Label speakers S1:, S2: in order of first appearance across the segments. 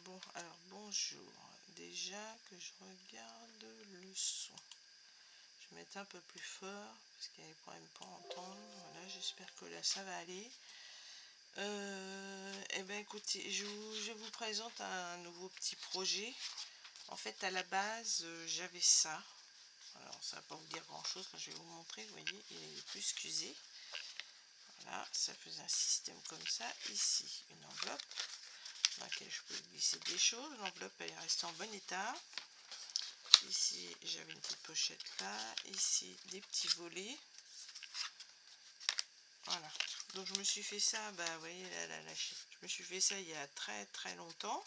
S1: Bon, alors bonjour. Déjà que je regarde le son. Je vais mettre un peu plus fort parce qu'il y a des problèmes pour entendre. Voilà, j'espère que là ça va aller. Eh bien écoutez, je vous présente un nouveau petit projet. En fait, à la base, j'avais ça. Alors, ça va pas vous dire grand chose quand je vais vous montrer. Vous voyez, il est plus qu'usé. Voilà, ça faisait un système comme ça. Ici, une enveloppe dans laquelle je peux glisser des choses. L'enveloppe elle est restée en bon état. Ici j'avais une petite pochette là, ici des petits volets. Voilà, donc je me suis fait ça, bah vous voyez là, je me suis fait ça il y a très longtemps.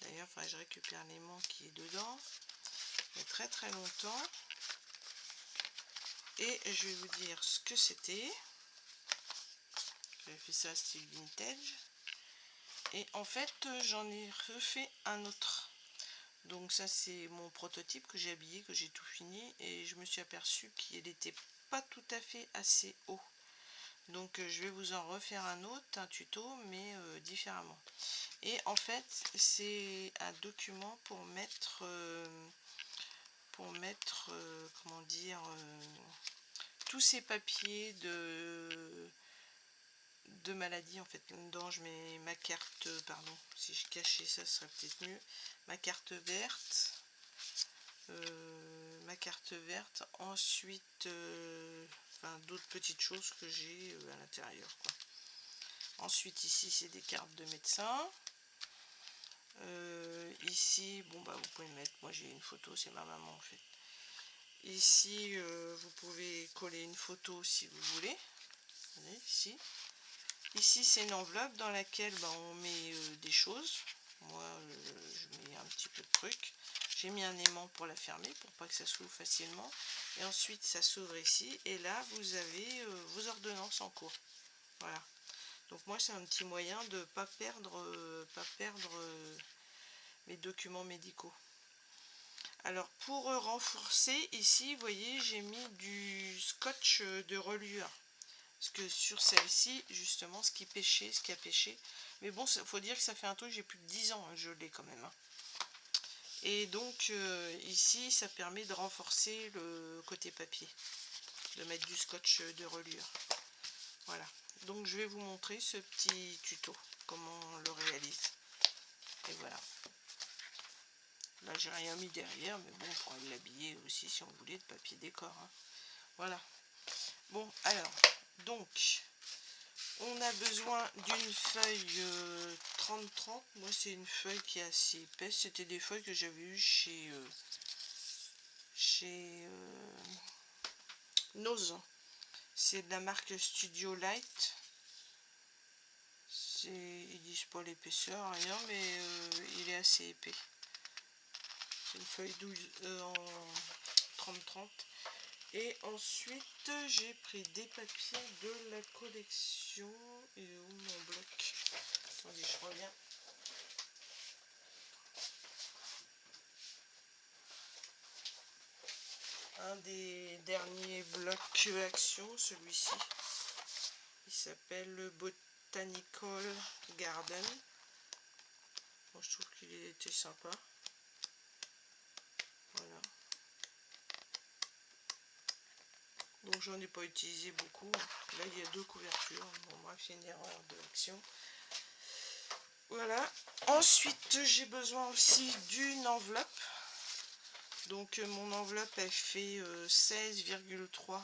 S1: D'ailleurs il faudrait que je récupère l'aimant qui est dedans. Il y a très longtemps. Et je vais vous dire ce que c'était. J'avais fait ça style vintage. Et en fait j'en ai refait un autre. Donc ça c'est mon prototype que j'ai habillé, que j'ai tout fini, et je me suis aperçu qu'il n'était pas tout à fait assez haut. Donc je vais vous en refaire un autre, un tuto, mais différemment. Et en fait c'est un document pour mettre comment dire, tous ces papiers de maladie. En fait dedans je mets ma carte, pardon, si je cachais ça ce serait peut-être mieux, ma carte verte. Ma carte verte, ensuite enfin, d'autres petites choses que j'ai à l'intérieur, quoi. Ensuite ici c'est des cartes de médecin. Ici bon bah vous pouvez mettre, moi j'ai une photo, c'est ma maman en fait. Ici vous pouvez coller une photo si vous voulez. Voyez, ici c'est une enveloppe dans laquelle bah, on met des choses. Moi je mets un petit peu de trucs. J'ai mis un aimant pour la fermer pour pas que ça s'ouvre facilement. Et ensuite ça s'ouvre ici. Et là vous avez vos ordonnances en cours. Voilà. Donc moi c'est un petit moyen de pas perdre mes documents médicaux. Alors pour renforcer ici, vous voyez, j'ai mis du scotch de reliure. Parce que sur celle-ci, justement, ce qui a pêché. Mais bon, il faut dire que ça fait un truc, j'ai plus de 10 ans, hein, je l'ai quand même. Hein. Et donc ici, ça permet de renforcer le côté papier. De mettre du scotch de reliure. Voilà. Donc je vais vous montrer ce petit tuto, comment on le réalise. Et voilà. Là j'ai rien mis derrière, mais bon, on pourrait l'habiller aussi si on voulait de papier décor. Hein. Voilà. Bon, alors, donc, on a besoin d'une feuille 30-30. Moi c'est une feuille qui est assez épaisse. C'était des feuilles que j'avais eues chez Nose. C'est de la marque Studio Light. Ils disent pas l'épaisseur, rien, mais il est assez épais. C'est une feuille 12 en 30-30. Et ensuite j'ai pris des papiers de la collection. Il est où mon bloc? Attendez, je reviens. Un des derniers blocs action, celui-ci. Il s'appelle le Botanical Garden. Moi je trouve qu'il était sympa. Voilà. Donc j'en ai pas utilisé beaucoup. Là il y a 2 couvertures. Bon bref, c'est une erreur de l'action. Voilà. Ensuite j'ai besoin aussi d'une enveloppe. Donc mon enveloppe elle fait 16,3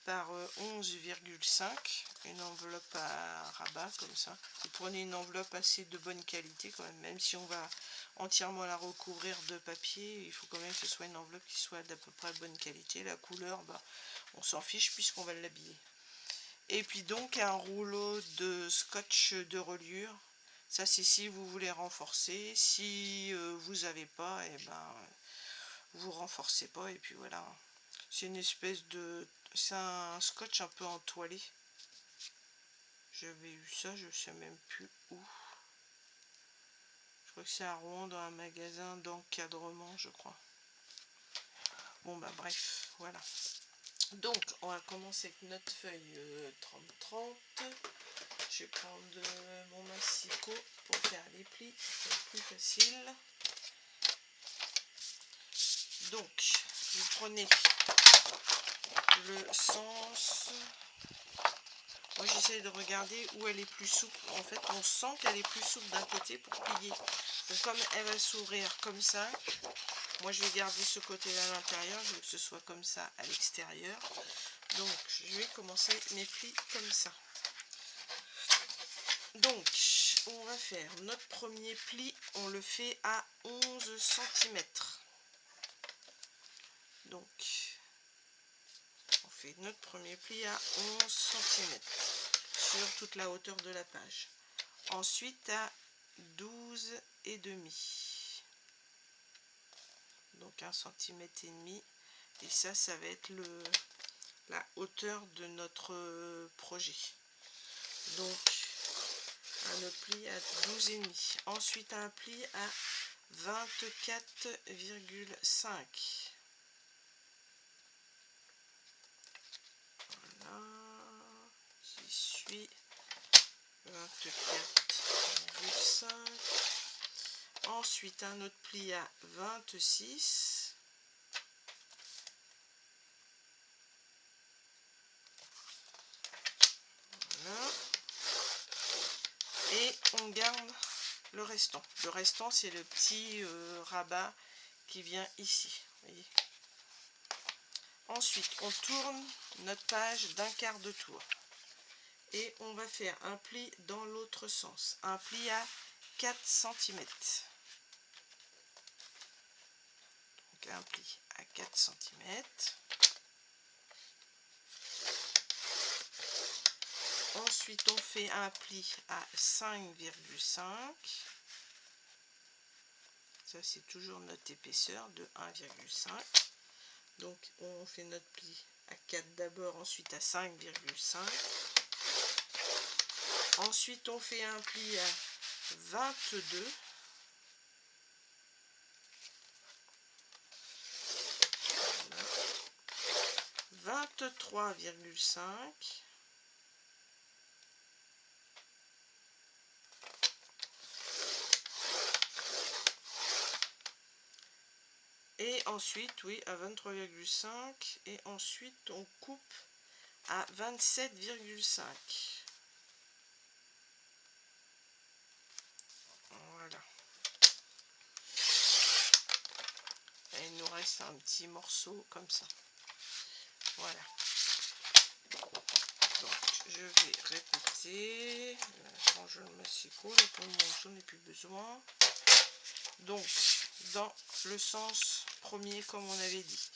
S1: par 11,5. Une enveloppe à rabat comme ça. Vous prenez une enveloppe assez de bonne qualité quand même si on va entièrement la recouvrir de papier, il faut quand même que ce soit une enveloppe qui soit d'à peu près bonne qualité. La couleur, bah, on s'en fiche puisqu'on va l'habiller. Et puis donc un rouleau de scotch de reliure. Ça c'est si vous voulez renforcer. Si vous n'avez pas, et ben vous renforcez pas et puis voilà. C'est une espèce de... c'est un scotch un peu entoilé. J'avais eu ça, je sais même plus où. Je crois que c'est à Rouen dans un magasin d'encadrement, je crois. Bon bah bref, voilà. Donc on va commencer avec notre feuille 30-30. je vais prendre mon massicot pour faire les plis, c'est plus facile. Donc, vous prenez le sens. Moi, j'essaie de regarder où elle est plus souple. En fait, on sent qu'elle est plus souple d'un côté pour plier. Donc, comme elle va s'ouvrir comme ça, moi, je vais garder ce côté-là à l'intérieur. Je veux que ce soit comme ça à l'extérieur. Donc, je vais commencer mes plis comme ça. Donc, on va faire notre premier pli. On le fait à 11 cm. Donc, on fait notre premier pli à 11 cm sur toute la hauteur de la page. Ensuite à 12,5. Donc 1,5 cm. Et ça va être la hauteur de notre projet. Donc un autre pli à 12,5. Ensuite un pli à 24,5. J'y suis. 24,5. Ensuite un autre pli à 26. Voilà. Et on garde le restant. Le restant, c'est le petit rabat qui vient ici. Voyez. Ensuite, on tourne notre page d'un quart de tour. Et on va faire un pli dans l'autre sens. Un pli à 4 cm. Donc un pli à 4 cm. Ensuite, on fait un pli à 5,5. Ça, c'est toujours notre épaisseur de 1,5. Donc, on fait notre pli à 4 d'abord, ensuite à 5,5. Ensuite, on fait un pli à 22. Voilà. 23,5. Et ensuite, oui, à 23,5. Et ensuite, on coupe à 27,5. Voilà. Et il nous reste un petit morceau comme ça. Voilà. Donc, je vais répéter. Là, je range le massicot. Là, pour le moment, j'en ai plus besoin. Donc, dans le sens premier, comme on avait dit,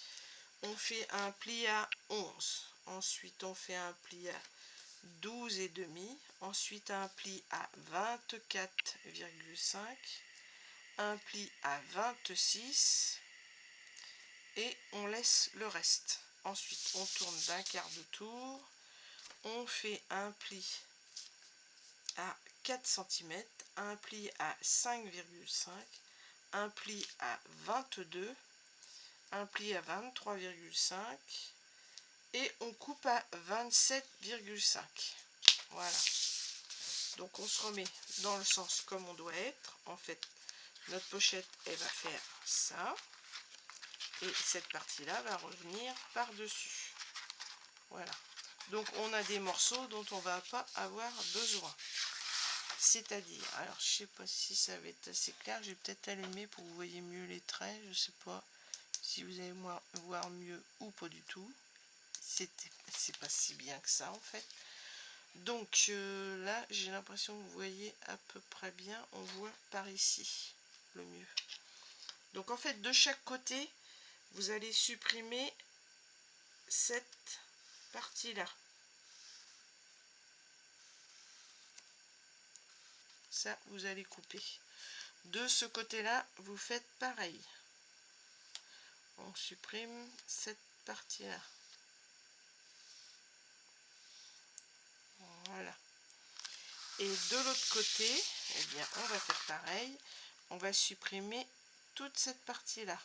S1: on fait un pli à 11. Ensuite, on fait un pli à 12,5. Ensuite, un pli à 24,5. Un pli à 26. Et on laisse le reste. Ensuite, on tourne d'un quart de tour. On fait un pli à 4 cm, un pli à 5,5, un pli à 22, un pli à 23,5 et on coupe à 27,5. Voilà. Donc on se remet dans le sens comme on doit être. En fait, notre pochette, elle va faire ça. Et cette partie-là va revenir par-dessus. Voilà. Donc on a des morceaux dont on va pas avoir besoin. C'est-à-dire, alors je sais pas si ça va être assez clair, j'ai peut-être allumé pour que vous voyez mieux les traits, je sais pas si vous allez voir mieux ou pas du tout. C'est pas si bien que ça en fait. Donc là j'ai l'impression que vous voyez à peu près bien, on voit par ici le mieux. Donc en fait de chaque côté, vous allez supprimer cette partie-là. Ça, vous allez couper. De ce côté-là, vous faites pareil. On supprime cette partie-là. Voilà. Et de l'autre côté, eh bien, on va faire pareil. On va supprimer toute cette partie-là.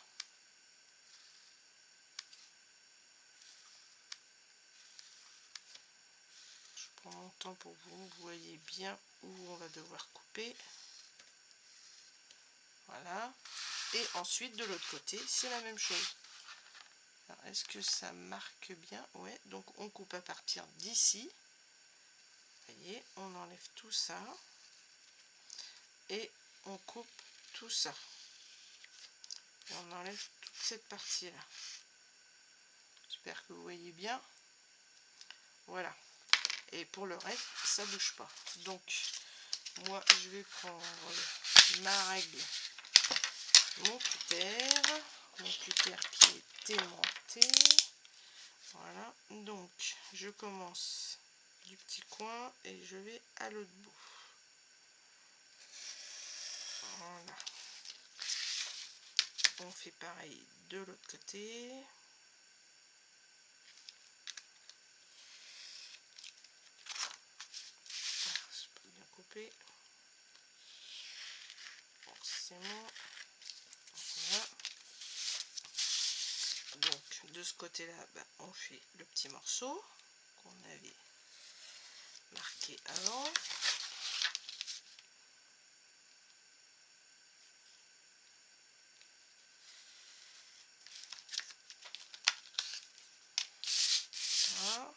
S1: Je prends mon temps pour que vous voyez bien où on va devoir couper. Voilà. Et ensuite de l'autre côté, c'est la même chose. Est-ce que ça marque bien? Ouais, donc on coupe à partir d'ici. Vous voyez, on enlève tout ça. Et on coupe tout ça. Et on enlève toute cette partie-là. J'espère que vous voyez bien. Voilà. Et pour le reste, ça bouge pas. Donc, moi, je vais prendre ma règle, mon cutter qui est aimanté. Voilà. Donc, je commence du petit coin et je vais à l'autre bout. Voilà. On fait pareil de l'autre côté. C'est pas bien coupé. Forcément. Voilà. Donc de ce côté là, on fait le petit morceau qu'on avait marqué avant. Voilà.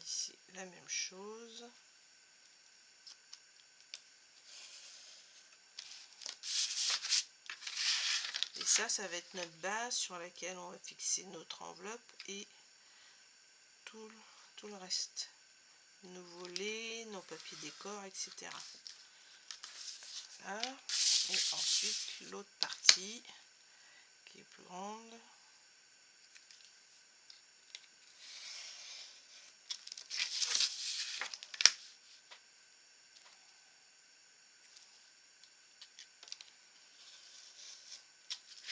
S1: Ici la même chose. Et ça va être notre base sur laquelle on va fixer notre enveloppe et tout le reste. Nos volets, nos papiers décor, etc. Voilà. Et ensuite l'autre partie qui est plus grande.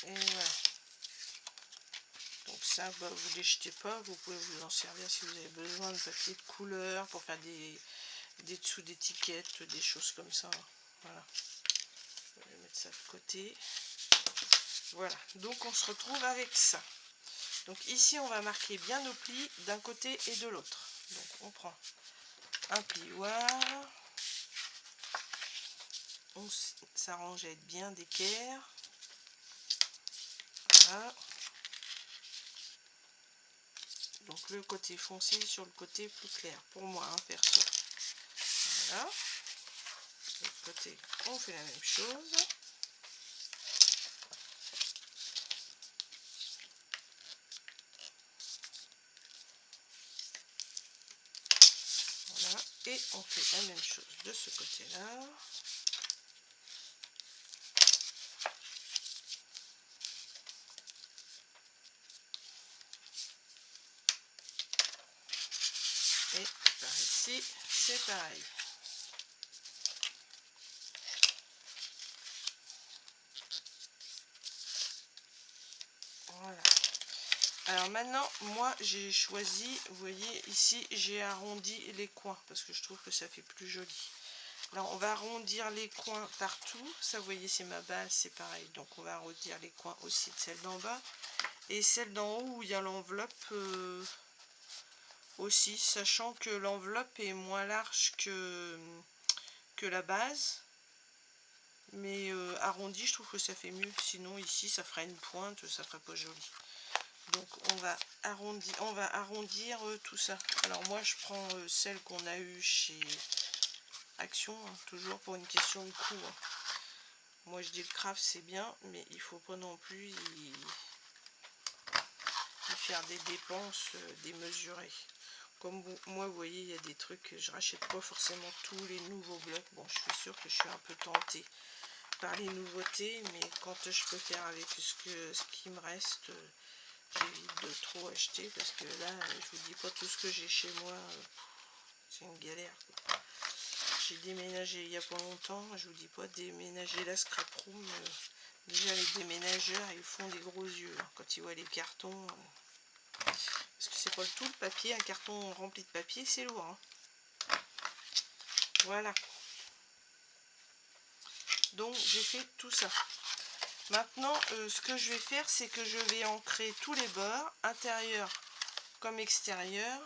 S1: Et voilà. Donc ça, vous les jetez pas, vous pouvez vous en servir si vous avez besoin de papier de couleur pour faire des dessous d'étiquettes, des choses comme ça. Voilà. Je vais mettre ça de côté. Voilà. Donc on se retrouve avec ça. Donc ici on va marquer bien nos plis d'un côté et de l'autre. Donc on prend un plioir. On s'arrange à être bien d'équerre. Voilà. Donc le côté foncé sur le côté plus clair. Pour moi, hein, perso. Voilà. De l'autre côté, on fait la même chose. Voilà. Et on fait la même chose de ce côté-là. Et par ici, c'est pareil. Voilà. Alors maintenant, moi j'ai choisi, vous voyez ici, j'ai arrondi les coins parce que je trouve que ça fait plus joli. Alors on va arrondir les coins partout. Ça, vous voyez, c'est ma base, c'est pareil. Donc on va arrondir les coins aussi de celle d'en bas. Et celle d'en haut où il y a l'enveloppe aussi, sachant que l'enveloppe est moins large que la base. Mais arrondi, je trouve que ça fait mieux. Sinon ici, ça fera une pointe, ça fera pas joli. Donc on va arrondir tout ça. Alors moi je prends celle qu'on a eue chez Action, hein, toujours pour une question de coût. Hein. Moi je dis le craft c'est bien, mais il faut pas non plus y faire des dépenses démesurées. Comme moi vous voyez, il y a des trucs, je rachète pas forcément tous les nouveaux blocs. Bon, je suis sûre que je suis un peu tentée par les nouveautés, mais quand je peux faire avec ce qui me reste, j'évite de trop acheter parce que là, je vous dis pas tout ce que j'ai chez moi, c'est une galère. J'ai déménagé il y a pas longtemps, je vous dis pas déménager la scrap room. Déjà les déménageurs, ils font des gros yeux hein, quand ils voient les cartons. Parce que c'est pas tout le papier, un carton rempli de papier, c'est lourd. Hein. Voilà. Donc j'ai fait tout ça. Maintenant, ce que je vais faire, c'est que je vais ancrer tous les bords, intérieur comme extérieur.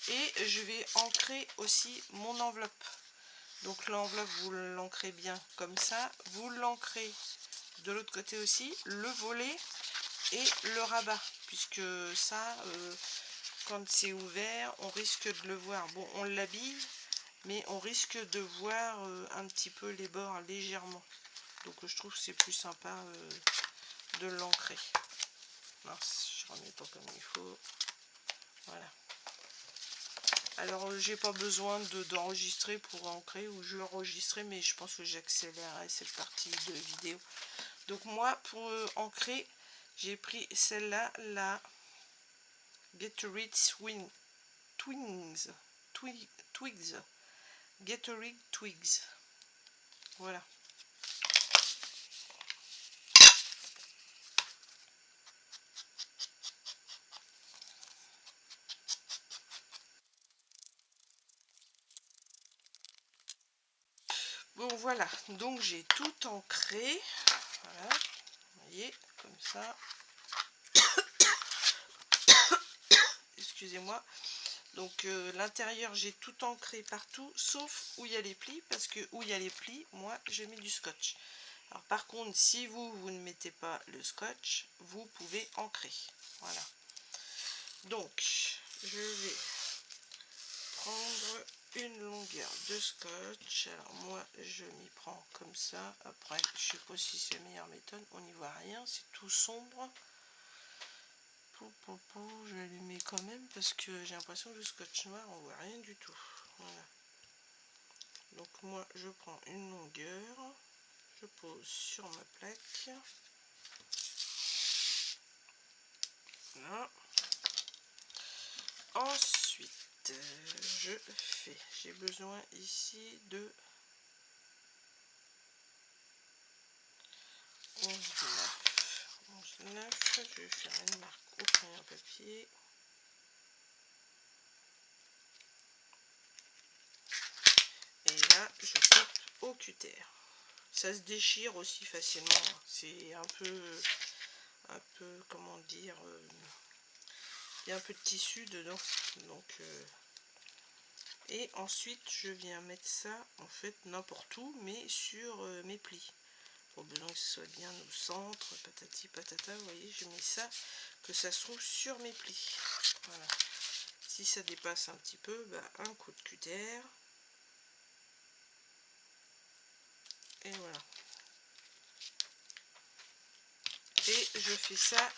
S1: Et je vais ancrer aussi mon enveloppe. Donc l'enveloppe, vous l'ancrez bien comme ça. Vous l'ancrez de l'autre côté aussi, le volet et le rabat. Puisque ça, quand c'est ouvert, on risque de le voir. Bon, on l'habille, mais on risque de voir un petit peu les bords légèrement. Donc je trouve que c'est plus sympa de l'ancrer. Je remets pas comme il faut. Voilà. Alors j'ai pas besoin d'enregistrer pour ancrer, ou je l'enregistrerai, mais je pense que j'accélérerai cette partie de vidéo. Donc moi, pour ancrer, j'ai pris celle-là, la Gatorade Twigs. Gatorade Twigs. Voilà. Bon voilà, donc j'ai tout ancré. Voilà, vous voyez, comme ça. Excusez-moi. Donc l'intérieur, j'ai tout ancré partout, sauf où il y a les plis, parce que où il y a les plis, moi, je mets du scotch. Alors par contre, si vous ne mettez pas le scotch, vous pouvez ancrer. Voilà. Donc, je vais prendre une longueur de scotch. Alors moi, je m'y prends comme ça. Après, je sais pas si c'est la meilleure méthode. On n'y voit rien, c'est tout sombre. Je vais allumer quand même parce que j'ai l'impression que le scotch noir, on voit rien du tout. Voilà. Donc moi, je prends une longueur. Je pose sur ma plaque. Voilà. Ensuite, j'ai besoin ici de 11,9. Je vais faire une marque au crayon papier. Et là, je coupe au cutter. Ça se déchire aussi facilement. C'est un peu, comment dire, il y a un peu de tissu dedans. Donc, et ensuite, je viens mettre ça, en fait, n'importe où, mais sur mes plis. Pour besoin que ce soit bien au centre, patati patata, vous voyez, je mets ça, que ça se trouve sur mes plis. Voilà. Si ça dépasse un petit peu, bah, un coup de cutter. Et voilà. Et je fais ça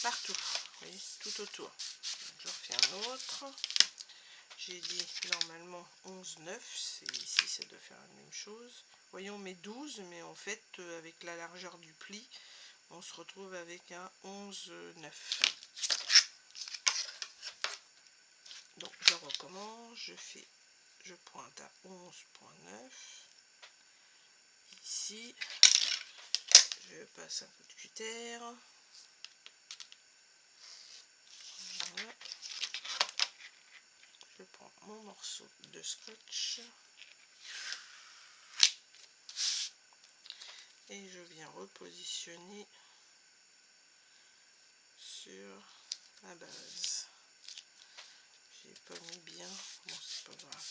S1: partout, vous voyez, tout autour. Donc, je refais un autre. J'ai dit normalement 11,9, ici ça doit faire la même chose. Voyons, on met 12, mais en fait, avec la largeur du pli, on se retrouve avec un 11,9. Donc je recommence, je pointe à 11,9. Ici, je passe un coup de cutter. Voilà. Je prends mon morceau de scotch et je viens repositionner sur la base. J'ai pas mis bien, bon c'est pas grave.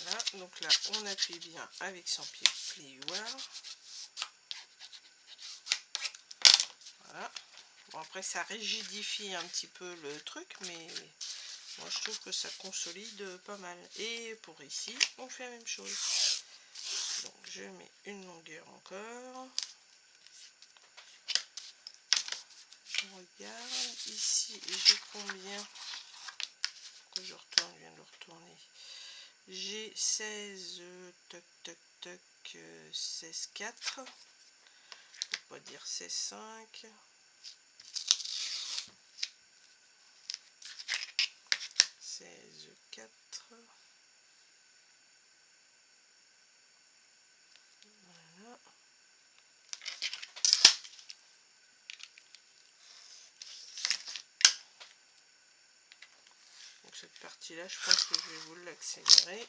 S1: Voilà, donc là on appuie bien avec son pied plieur. Voilà. Bon après ça rigidifie un petit peu le truc, mais moi je trouve que ça consolide pas mal. Et pour ici, on fait la même chose. Donc je mets une longueur encore. Je regarde ici, j'ai combien que je retourne, je viens de le retourner. J'ai 16 toc toc toc 16,4. On va dire 16,5. 16,4. Voilà. Donc cette partie-là, je pense que je vais vous l'accélérer.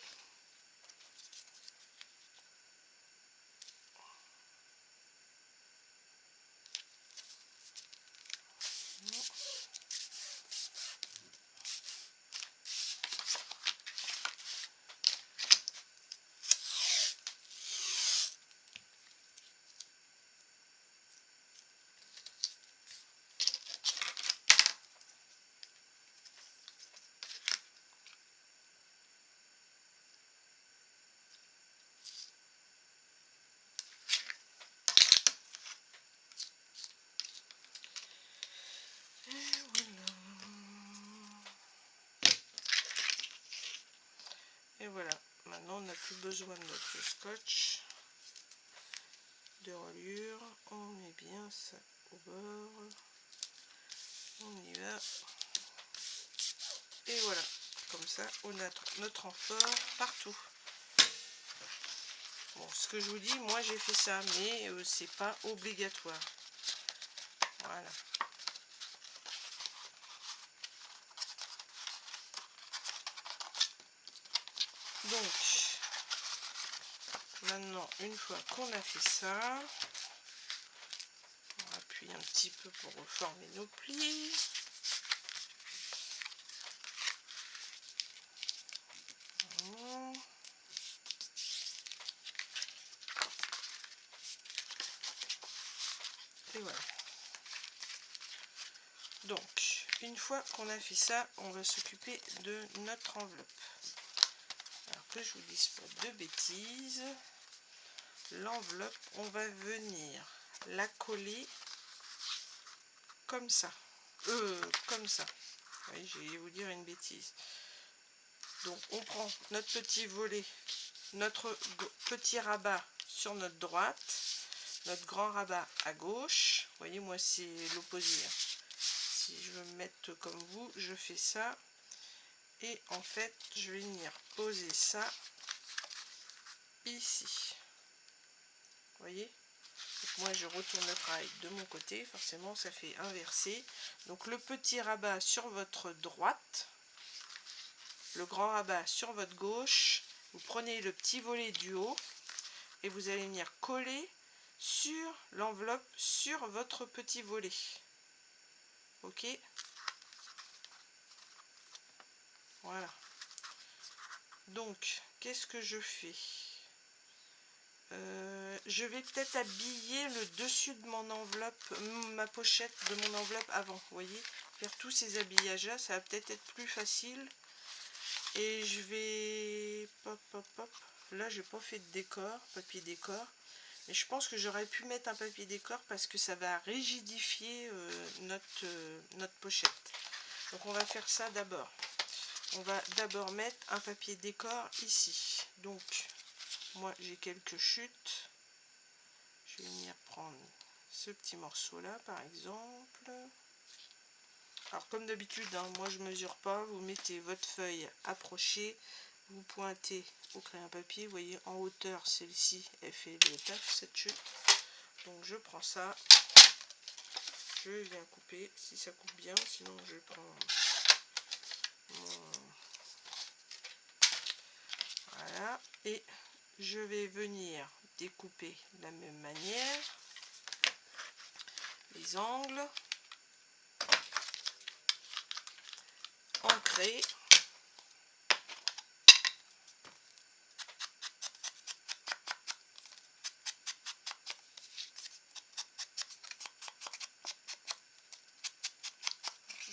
S1: Et voilà, maintenant on n'a plus besoin de notre scotch de reliure. On met bien ça au bord. On y va. Et voilà, comme ça on a notre renfort partout. Bon, ce que je vous dis, moi j'ai fait ça, mais c'est pas obligatoire. Voilà. Donc, maintenant, une fois qu'on a fait ça, on appuie un petit peu pour reformer nos plis. Voilà. Et voilà. Donc, une fois qu'on a fait ça, on va s'occuper de notre enveloppe. Alors que je vous dise pas de bêtises, l'enveloppe, on va venir la coller comme ça. Comme ça. Oui, je vais vous dire une bêtise. Donc, on prend notre petit volet, notre petit rabat sur notre droite, notre grand rabat à gauche. Vous voyez, moi, c'est l'opposé. Si je veux me mettre comme vous, je fais ça. Et en fait, je vais venir poser ça ici. Vous voyez? Donc moi, je retourne le travail de mon côté. Forcément, ça fait inversé. Donc, le petit rabat sur votre droite. Le grand rabat sur votre gauche. Vous prenez le petit volet du haut. Et vous allez venir coller sur l'enveloppe, sur votre petit volet. Ok? Voilà. Donc, qu'est-ce que je fais? Je vais peut-être habiller le dessus de mon enveloppe, ma pochette de mon enveloppe avant, vous voyez, faire tous ces habillages là, ça va peut-être être plus facile. Et je vais là j'ai pas fait de décor, papier décor, mais je pense que j'aurais pu mettre un papier décor parce que ça va rigidifier notre pochette. Donc on va faire ça d'abord. On va d'abord mettre un papier décor ici. Donc moi j'ai quelques chutes. Je vais venir prendre ce petit morceau là par exemple. Alors comme d'habitude, hein, moi je mesure pas, vous mettez votre feuille approchée, vous pointez au crayon papier, vous voyez en hauteur celle-ci elle fait le taf cette chute. Donc je prends ça, je viens couper, si ça coupe bien, sinon je prends mon... Voilà, et je vais venir découper de la même manière les angles, ancrer.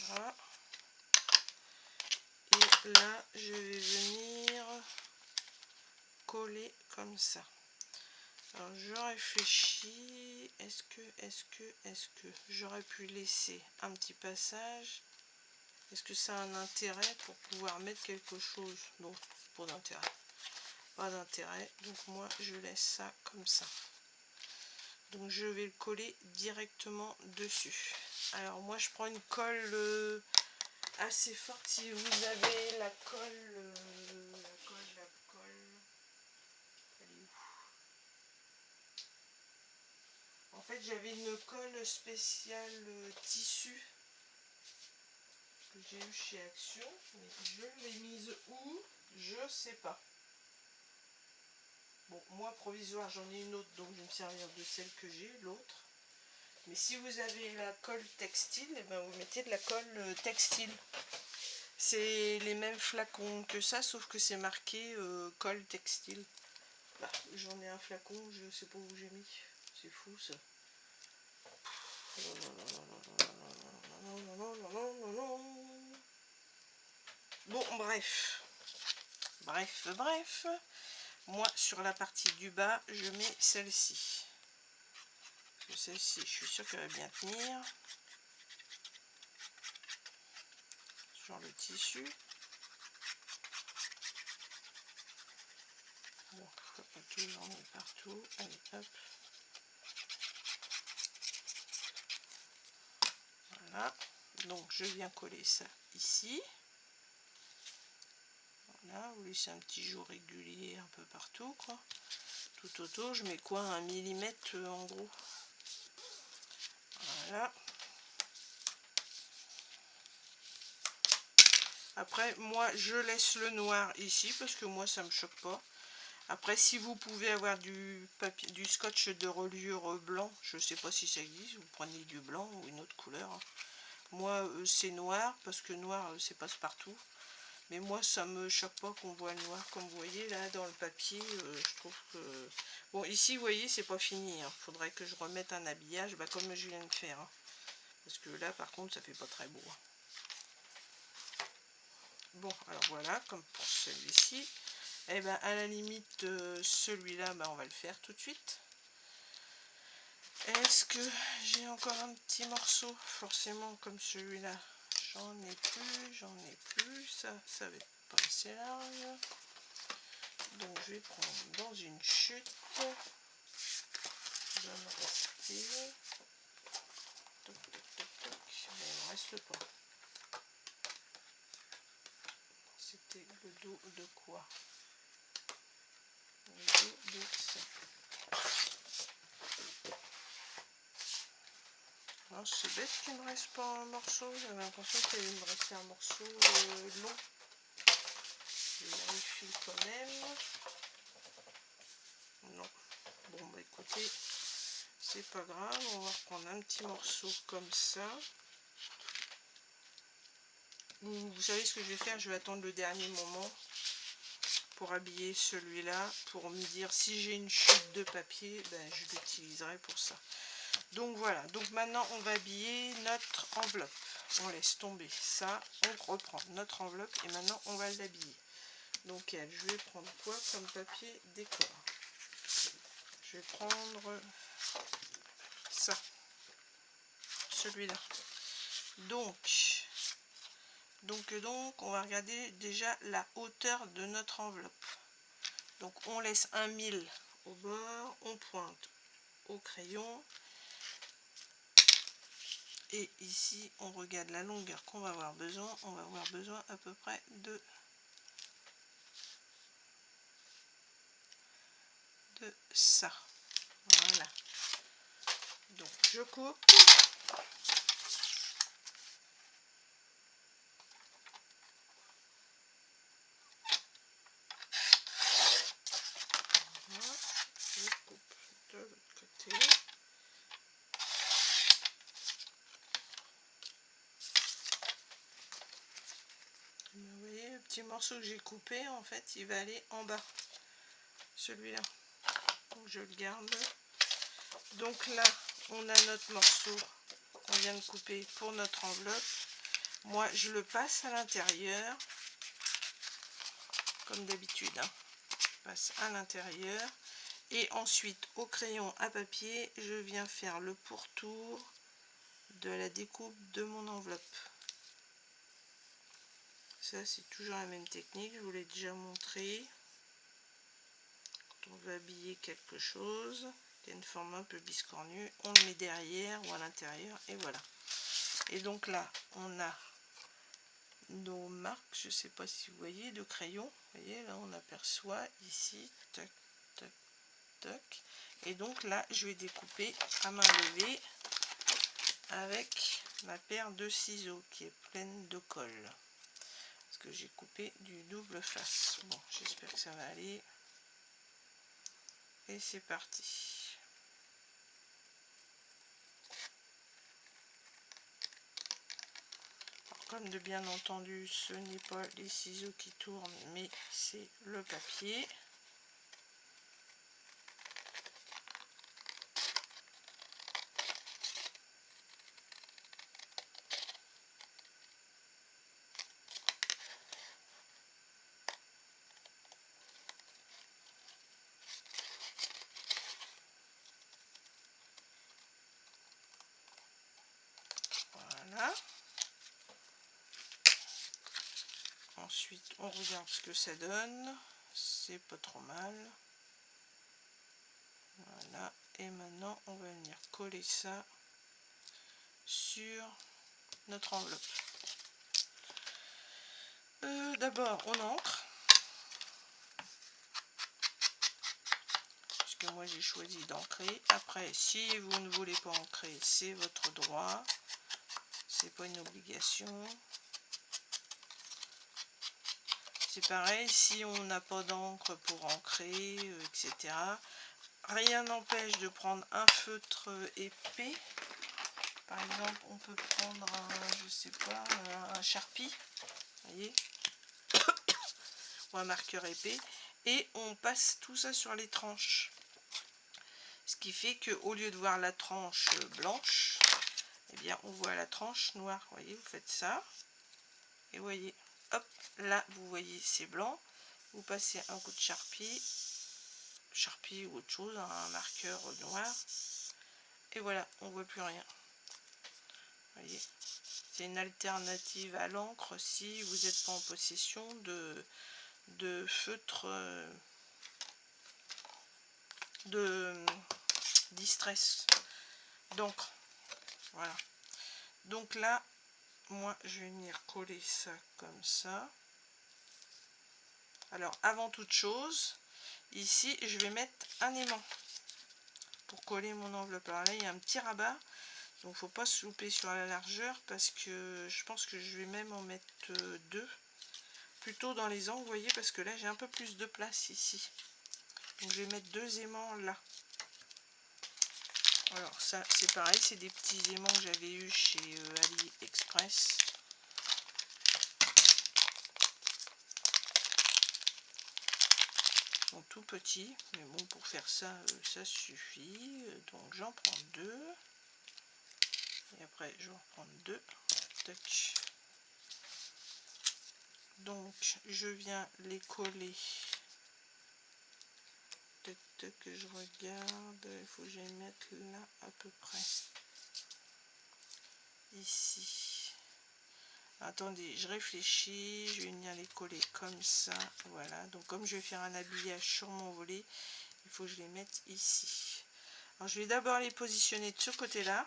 S1: Voilà. Et là, je vais venir coller comme ça. Alors, je réfléchis. Est-ce que j'aurais pu laisser un petit passage? Est-ce que ça a un intérêt pour pouvoir mettre quelque chose? Non, pas d'intérêt. Pas d'intérêt. Donc, moi, je laisse ça comme ça. Donc, je vais le coller directement dessus. Alors, moi, je prends une colle... assez forte. Si vous avez la colle, elle est où? En fait, j'avais une colle spéciale tissu que j'ai eu chez Action, mais je l'ai mise où? Je sais pas. Bon, moi provisoire, j'en ai une autre, donc je vais me servir de celle que j'ai, l'autre. Mais si vous avez la colle textile, et ben vous mettez de la colle textile. C'est les mêmes flacons que ça, sauf que c'est marqué colle textile. Bah, j'en ai un flacon, je sais pas où j'ai mis. C'est fou ça. Bon, bref. Bref. Moi, sur la partie du bas, je mets celle-ci. Celle-ci, je suis sûre qu'elle va bien tenir. Sur le tissu. Voilà, donc je viens coller ça ici. Voilà, vous laissez un petit jour régulier un peu partout, quoi. Tout autour, je mets quoi, 1 millimètre en gros. Voilà. Après, moi, je laisse le noir ici parce que moi, ça me choque pas. Après, si vous pouvez avoir du papier, du scotch de reliure blanc, je sais pas si ça existe, vous prenez du blanc ou une autre couleur. Moi, c'est noir parce que noir, c'est passe-partout. Mais moi, ça me choque pas qu'on voit le noir. Comme vous voyez là dans le papier, je trouve que... Bon, ici, vous voyez, c'est pas fini. Faudrait que je remette un habillage, bah, comme je viens de faire. Parce que là, par contre, ça fait pas très beau. Bon, alors voilà, comme pour celui-ci. Et ben à la limite, celui-là, on va le faire tout de suite. Est-ce que j'ai encore un petit morceau? Forcément, comme celui-là, j'en ai plus. Ça va être pas assez large. Donc je vais prendre dans une chute. Il va me rester. Toc, toc, toc, toc. Mais il ne reste pas. C'était le dos de quoi? Le dos de ça. C'est bête qu'il ne me reste pas un morceau. J'avais l'impression qu'il allait me rester un morceau long. Je vérifie quand même. Non. Bon, bah écoutez, c'est pas grave. On va reprendre un petit morceau comme ça. Vous savez ce que je vais faire? Je vais attendre le dernier moment pour habiller celui-là. Pour me dire si j'ai une chute de papier, je l'utiliserai pour ça. Donc voilà, donc maintenant on va habiller notre enveloppe. On laisse tomber ça, on reprend notre enveloppe et maintenant on va l'habiller. Donc je vais prendre quoi comme papier décor? Je vais prendre ça, celui-là. Donc on va regarder déjà la hauteur de notre enveloppe. Donc on laisse 1 mille au bord, on pointe au crayon. Et ici, on regarde la longueur qu'on va avoir besoin. On va avoir besoin à peu près de ça. Voilà. Donc, je coupe. Voilà. Je coupe de l'autre côté. Vous voyez, le petit morceau que j'ai coupé, en fait, il va aller en bas. Celui-là. Donc, je le garde. Donc là, on a notre morceau qu'on vient de couper pour notre enveloppe. Moi, je le passe à l'intérieur, comme d'habitude. Je passe à l'intérieur. Et ensuite, au crayon à papier, je viens faire le pourtour de la découpe de mon enveloppe. Ça, c'est toujours la même technique, je vous l'ai déjà montré. Quand on veut habiller quelque chose, qui a une forme un peu biscornue, on le met derrière ou à l'intérieur, et voilà. Et donc là, on a nos marques, je ne sais pas si vous voyez, de crayon. Vous voyez, là, on aperçoit ici, tac, tac, tac. Et donc là, je vais découper à main levée avec ma paire de ciseaux qui est pleine de colle. Parce que j'ai coupé du double face. Bon, j'espère que ça va aller. Et c'est parti. Alors, comme de bien entendu, ce n'est pas les ciseaux qui tournent, mais c'est le papier. Voilà. Ensuite, on regarde ce que ça donne. C'est pas trop mal. Voilà. Et maintenant, on va venir coller ça sur notre enveloppe. D'abord on encre, puisque moi j'ai choisi d'encrer. Après, si vous ne voulez pas ancrer, c'est votre droit, c'est pas une obligation. C'est pareil, si on n'a pas d'encre pour ancrer, etc. Rien n'empêche de prendre un feutre épais. Par exemple, on peut prendre un, je sais pas, un Sharpie, voyez, ou un marqueur épais, et on passe tout ça sur les tranches. Ce qui fait que au lieu de voir la tranche blanche, eh bien on voit la tranche noire. Vous voyez, vous faites ça, et vous voyez, hop, là vous voyez c'est blanc. Vous passez un coup de Sharpie ou autre chose, un marqueur noir, et voilà, on voit plus rien. Vous voyez, c'est une alternative à l'encre si vous n'êtes pas en possession de feutre de distress d'encre. Voilà. Donc là, moi, je vais venir coller ça comme ça. Alors, avant toute chose, ici, je vais mettre un aimant pour coller mon enveloppe. Alors là, il y a un petit rabat. Donc faut pas se louper sur la largeur parce que je pense que je vais même en mettre deux. Plutôt dans les angles, vous voyez, parce que là j'ai un peu plus de place ici. Donc je vais mettre deux aimants là. Alors ça c'est pareil, c'est des petits aimants que j'avais eu chez AliExpress. Ils sont tout petits, mais bon pour faire ça, ça suffit. Donc j'en prends deux. Et après je vais en prendre deux. Tac. Donc je viens les coller. Tac, que je regarde, il faut que j'aille mettre là à peu près. Ici. Attendez, je réfléchis, je vais venir les coller comme ça. Voilà, donc comme je vais faire un habillage sur mon volet, il faut que je les mette ici. Alors je vais d'abord les positionner de ce côté-là.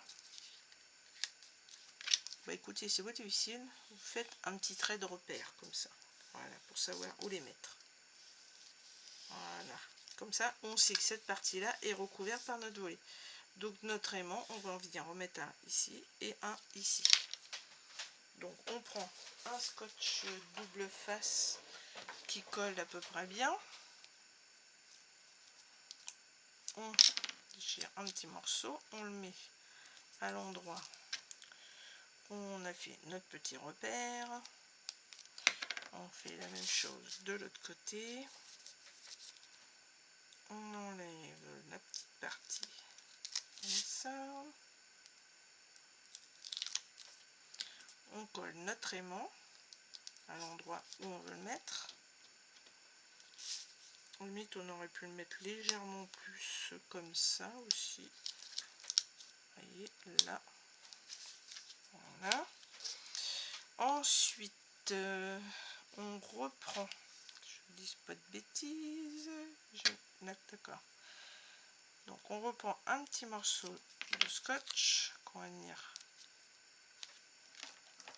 S1: Bah écoutez, c'est pas difficile, vous faites un petit trait de repère comme ça. Voilà, pour savoir où les mettre. Voilà, comme ça on sait que cette partie-là est recouverte par notre volet. Donc notre aimant, on va venir remettre un ici et un ici. Donc on prend un scotch double face qui colle à peu près bien. On déchire un petit morceau, on le met à l'endroit où on a fait notre petit repère. On fait la même chose de l'autre côté. On enlève la petite partie comme ça. On colle notre aimant à l'endroit où on veut le mettre. Limite, on aurait pu le mettre légèrement plus comme ça aussi. Vous voyez, là. Voilà. Ensuite, on reprend. Je ne dis pas de bêtises. D'accord. Donc, on reprend un petit morceau de scotch qu'on va venir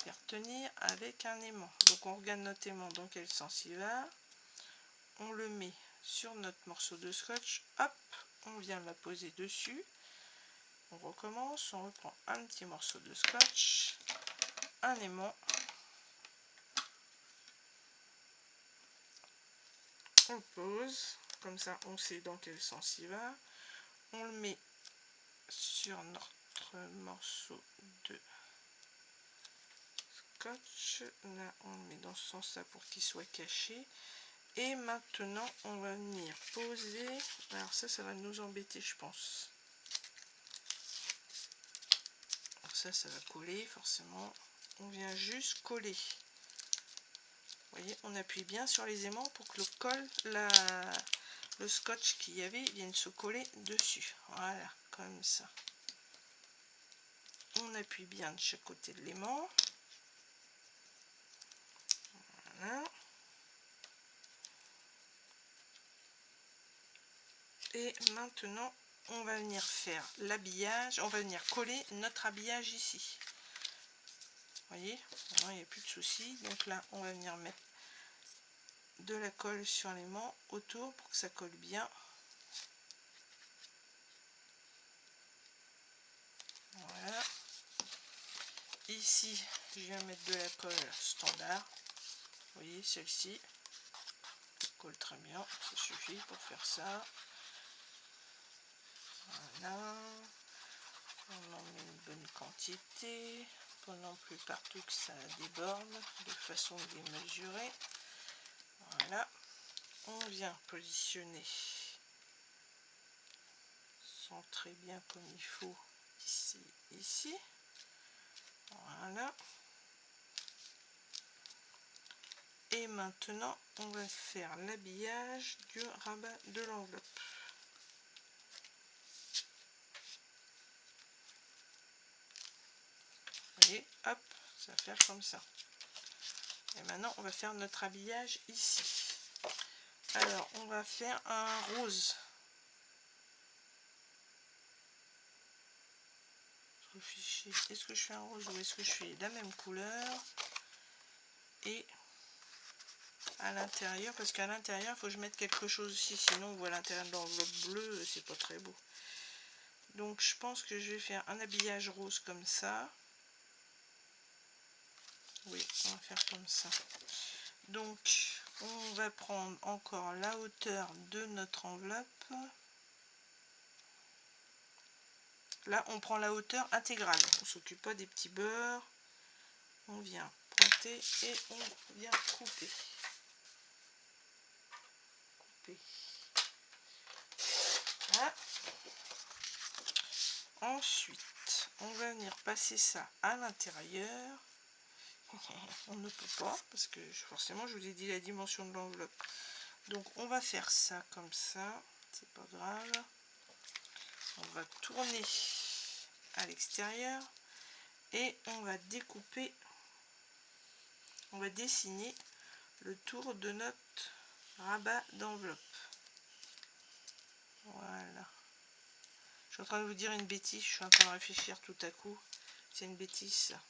S1: faire tenir avec un aimant. Donc, on regarde notre aimant dans quel sens il va. On le met sur notre morceau de scotch, hop, on vient la poser dessus, on recommence, on reprend un petit morceau de scotch, un aimant, on pose, comme ça on sait dans quel sens il va, on le met sur notre morceau de scotch, là on le met dans ce sens là pour qu'il soit caché. Et maintenant, on va venir poser. Alors ça va nous embêter, je pense. Alors ça va coller, forcément. On vient juste coller. Vous voyez, on appuie bien sur les aimants pour que le scotch qu'il y avait vienne se coller dessus. Voilà, comme ça. On appuie bien de chaque côté de l'aimant. Voilà. Et maintenant, on va venir faire l'habillage, on va venir coller notre habillage ici. voyez, maintenant il n'y a plus de soucis. Donc là on va venir mettre de la colle sur l'aimant autour pour que ça colle bien. Voilà. Ici je viens mettre de la colle standard, vous voyez, celle-ci colle très bien, ça suffit pour faire ça. Voilà, on en met une bonne quantité, pas non plus partout que ça déborde, de façon de les mesurer. Voilà, on vient positionner, centrer bien comme il faut ici, ici. Voilà. Et maintenant, on va faire l'habillage du rabat de l'enveloppe. Vous voyez, hop, ça va faire comme ça. Et maintenant, on va faire notre habillage ici. Alors, on va faire un rose. Je réfléchis. Est-ce que je fais un rose ou est-ce que je fais la même couleur? Et à l'intérieur, parce qu'à l'intérieur, il faut que je mette quelque chose aussi, sinon on voit l'intérieur de l'enveloppe bleue, c'est pas très beau. Donc, je pense que je vais faire un habillage rose comme ça. Oui, on va faire comme ça. Donc, on va prendre encore la hauteur de notre enveloppe. Là, on prend la hauteur intégrale. On ne s'occupe pas des petits bords. On vient pointer et on vient couper. Voilà. Ensuite, on va venir passer ça à l'intérieur. On ne peut pas, parce que forcément, je vous ai dit la dimension de l'enveloppe. Donc, on va faire ça comme ça. C'est pas grave. On va tourner à l'extérieur et on va découper, on va dessiner le tour de notre rabat d'enveloppe. Voilà. Je suis en train de vous dire une bêtise, je suis en train de réfléchir tout à coup. C'est une bêtise ça.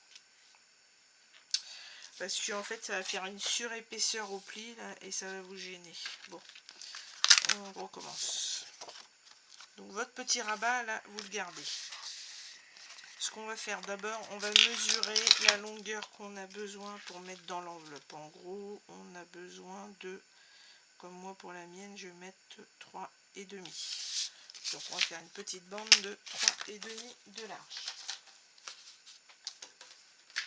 S1: Parce que en fait ça va faire une surépaisseur au pli là, et ça va vous gêner. Bon, on recommence. Donc votre petit rabat là, vous le gardez. Ce qu'on va faire d'abord, on va mesurer la longueur qu'on a besoin pour mettre dans l'enveloppe. En gros, on a besoin de, comme moi pour la mienne, je vais mettre 3,5. Donc on va faire une petite bande de 3,5 de large.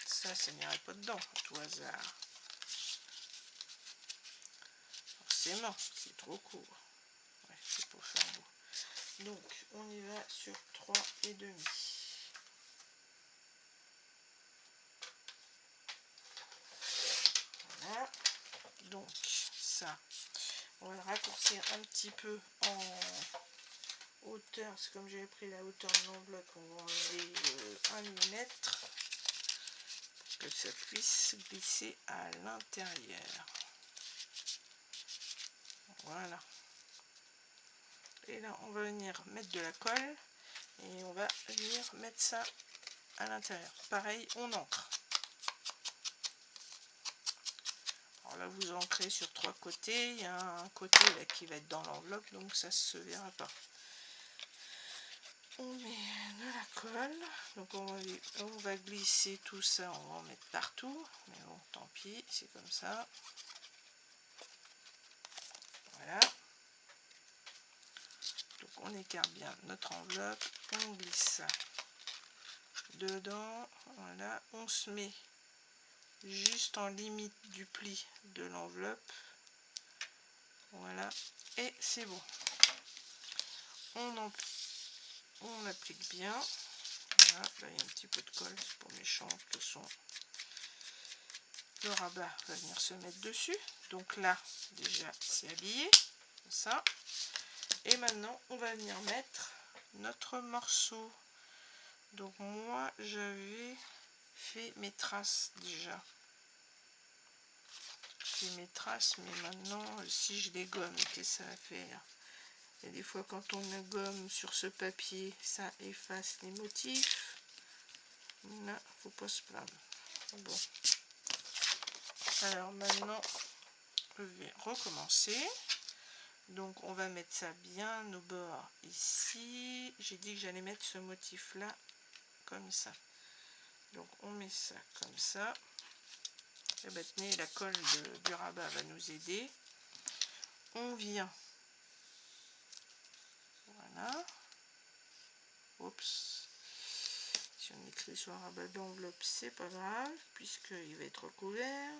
S1: Ça n'irait pas dedans, à tout hasard. Forcément, c'est trop court. Ouais, c'est pour faire beau. Donc, on y va sur 3,5. Voilà. Donc, ça, on va le raccourcir un petit peu en hauteur. C'est comme j'avais pris la hauteur de l'enveloppe, on va enlever 1 mm pour que ça puisse glisser à l'intérieur. Voilà. Et là, on va venir mettre de la colle et on va venir mettre ça à l'intérieur. Pareil, on ancre. Alors là, vous ancrez sur 3 côtés. Il y a un côté là qui va être dans l'enveloppe, donc ça se verra pas. On met de la colle. Donc on va glisser tout ça, on va en mettre partout. Mais bon, tant pis, c'est comme ça. Voilà. Donc on écarte bien notre enveloppe, on glisse ça dedans, voilà, on se met juste en limite du pli de l'enveloppe, voilà, et c'est bon. On applique bien, voilà, là il y a un petit peu de colle, c'est pas méchant, de toute façon le rabat va venir se mettre dessus, donc là déjà c'est habillé, comme ça, et maintenant on va venir mettre notre morceau. Donc moi j'avais fait mes traces déjà. J'ai mes traces, mais maintenant si je les gomme, qu'est-ce que ça va faire? Et des fois quand on la gomme sur ce papier, ça efface les motifs. Là, faut pas se plaindre. Bon. Alors maintenant, je vais recommencer. Donc on va mettre ça bien au bord ici. J'ai dit que j'allais mettre ce motif là comme ça. Donc on met ça comme ça. Et ben, tenez, la colle du rabat va nous aider. On vient. Voilà. Oups. Si on écrit sur un rabat d'enveloppe, c'est pas grave, puisqu'il va être recouvert.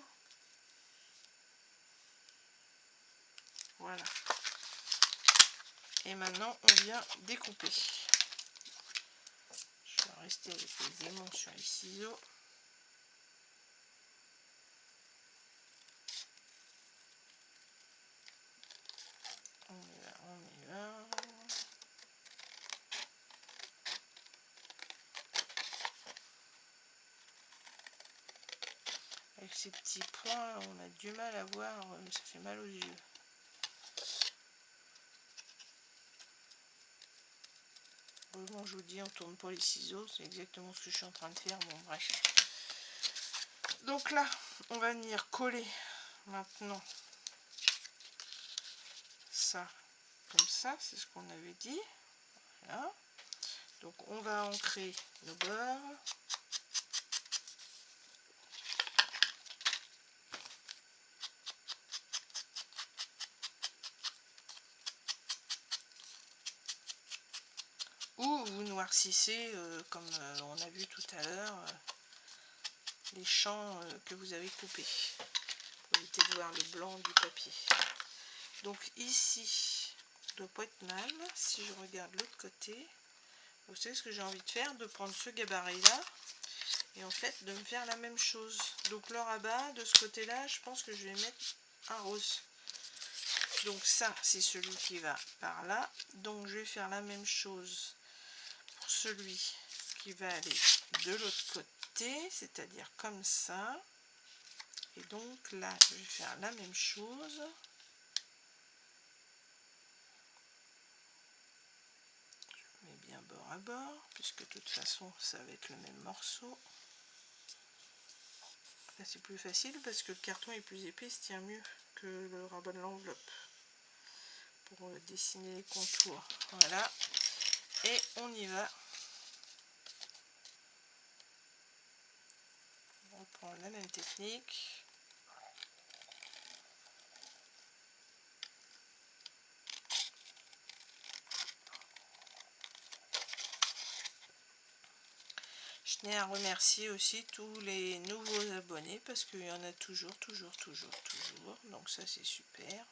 S1: Voilà. Et maintenant, on vient découper. Je vais rester avec les aimants sur les ciseaux. On y va, on y va. Avec ces petits points, on a du mal à voir, ça fait mal aux yeux. Heureusement, je vous dis, on tourne pas les ciseaux, c'est exactement ce que je suis en train de faire. Bon, bref. Donc là, on va venir coller maintenant ça comme ça, c'est ce qu'on avait dit. Voilà. Donc on va ancrer nos bords. Ou vous noircissez comme on a vu tout à l'heure les champs que vous avez coupés pour éviter de voir le blanc du papier. Donc ici, ça doit pas être mal. Si je regarde l'autre côté, vous savez ce que j'ai envie de faire, de prendre ce gabarit là et en fait de me faire la même chose. Donc le rabat de ce côté là, je pense que je vais mettre un rose. Donc ça c'est celui qui va par là, donc je vais faire la même chose pour celui qui va aller de l'autre côté, c'est-à-dire comme ça. Et donc là je vais faire la même chose. Je mets bien bord à bord puisque de toute façon ça va être le même morceau. Là c'est plus facile parce que le carton est plus épais, il se tient mieux que le rabat de l'enveloppe pour dessiner les contours. Voilà, et on y va. On prend la même technique. Je tenais à remercier aussi tous les nouveaux abonnés parce qu'il y en a toujours. Donc ça c'est super.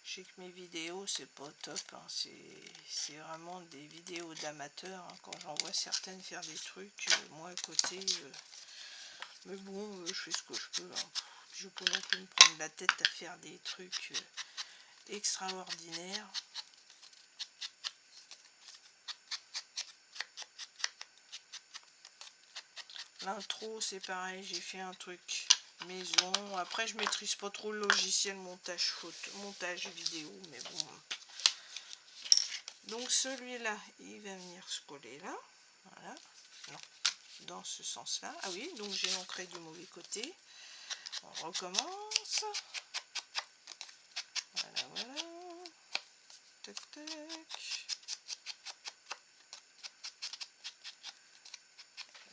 S1: Je sais que mes vidéos c'est pas top, hein. C'est vraiment des vidéos d'amateurs, hein. Quand j'en vois certaines faire des trucs, moi à côté, mais bon, je fais ce que je peux, hein. Je peux non plus me prendre la tête à faire des trucs extraordinaires. L'intro c'est pareil, j'ai fait un truc maison. Après je maîtrise pas trop le logiciel montage vidéo, mais bon. Donc celui-là, il va venir se coller là. Voilà. Non, dans ce sens-là. Ah oui, donc j'ai ancré du mauvais côté. On recommence. Voilà. Tac, tac.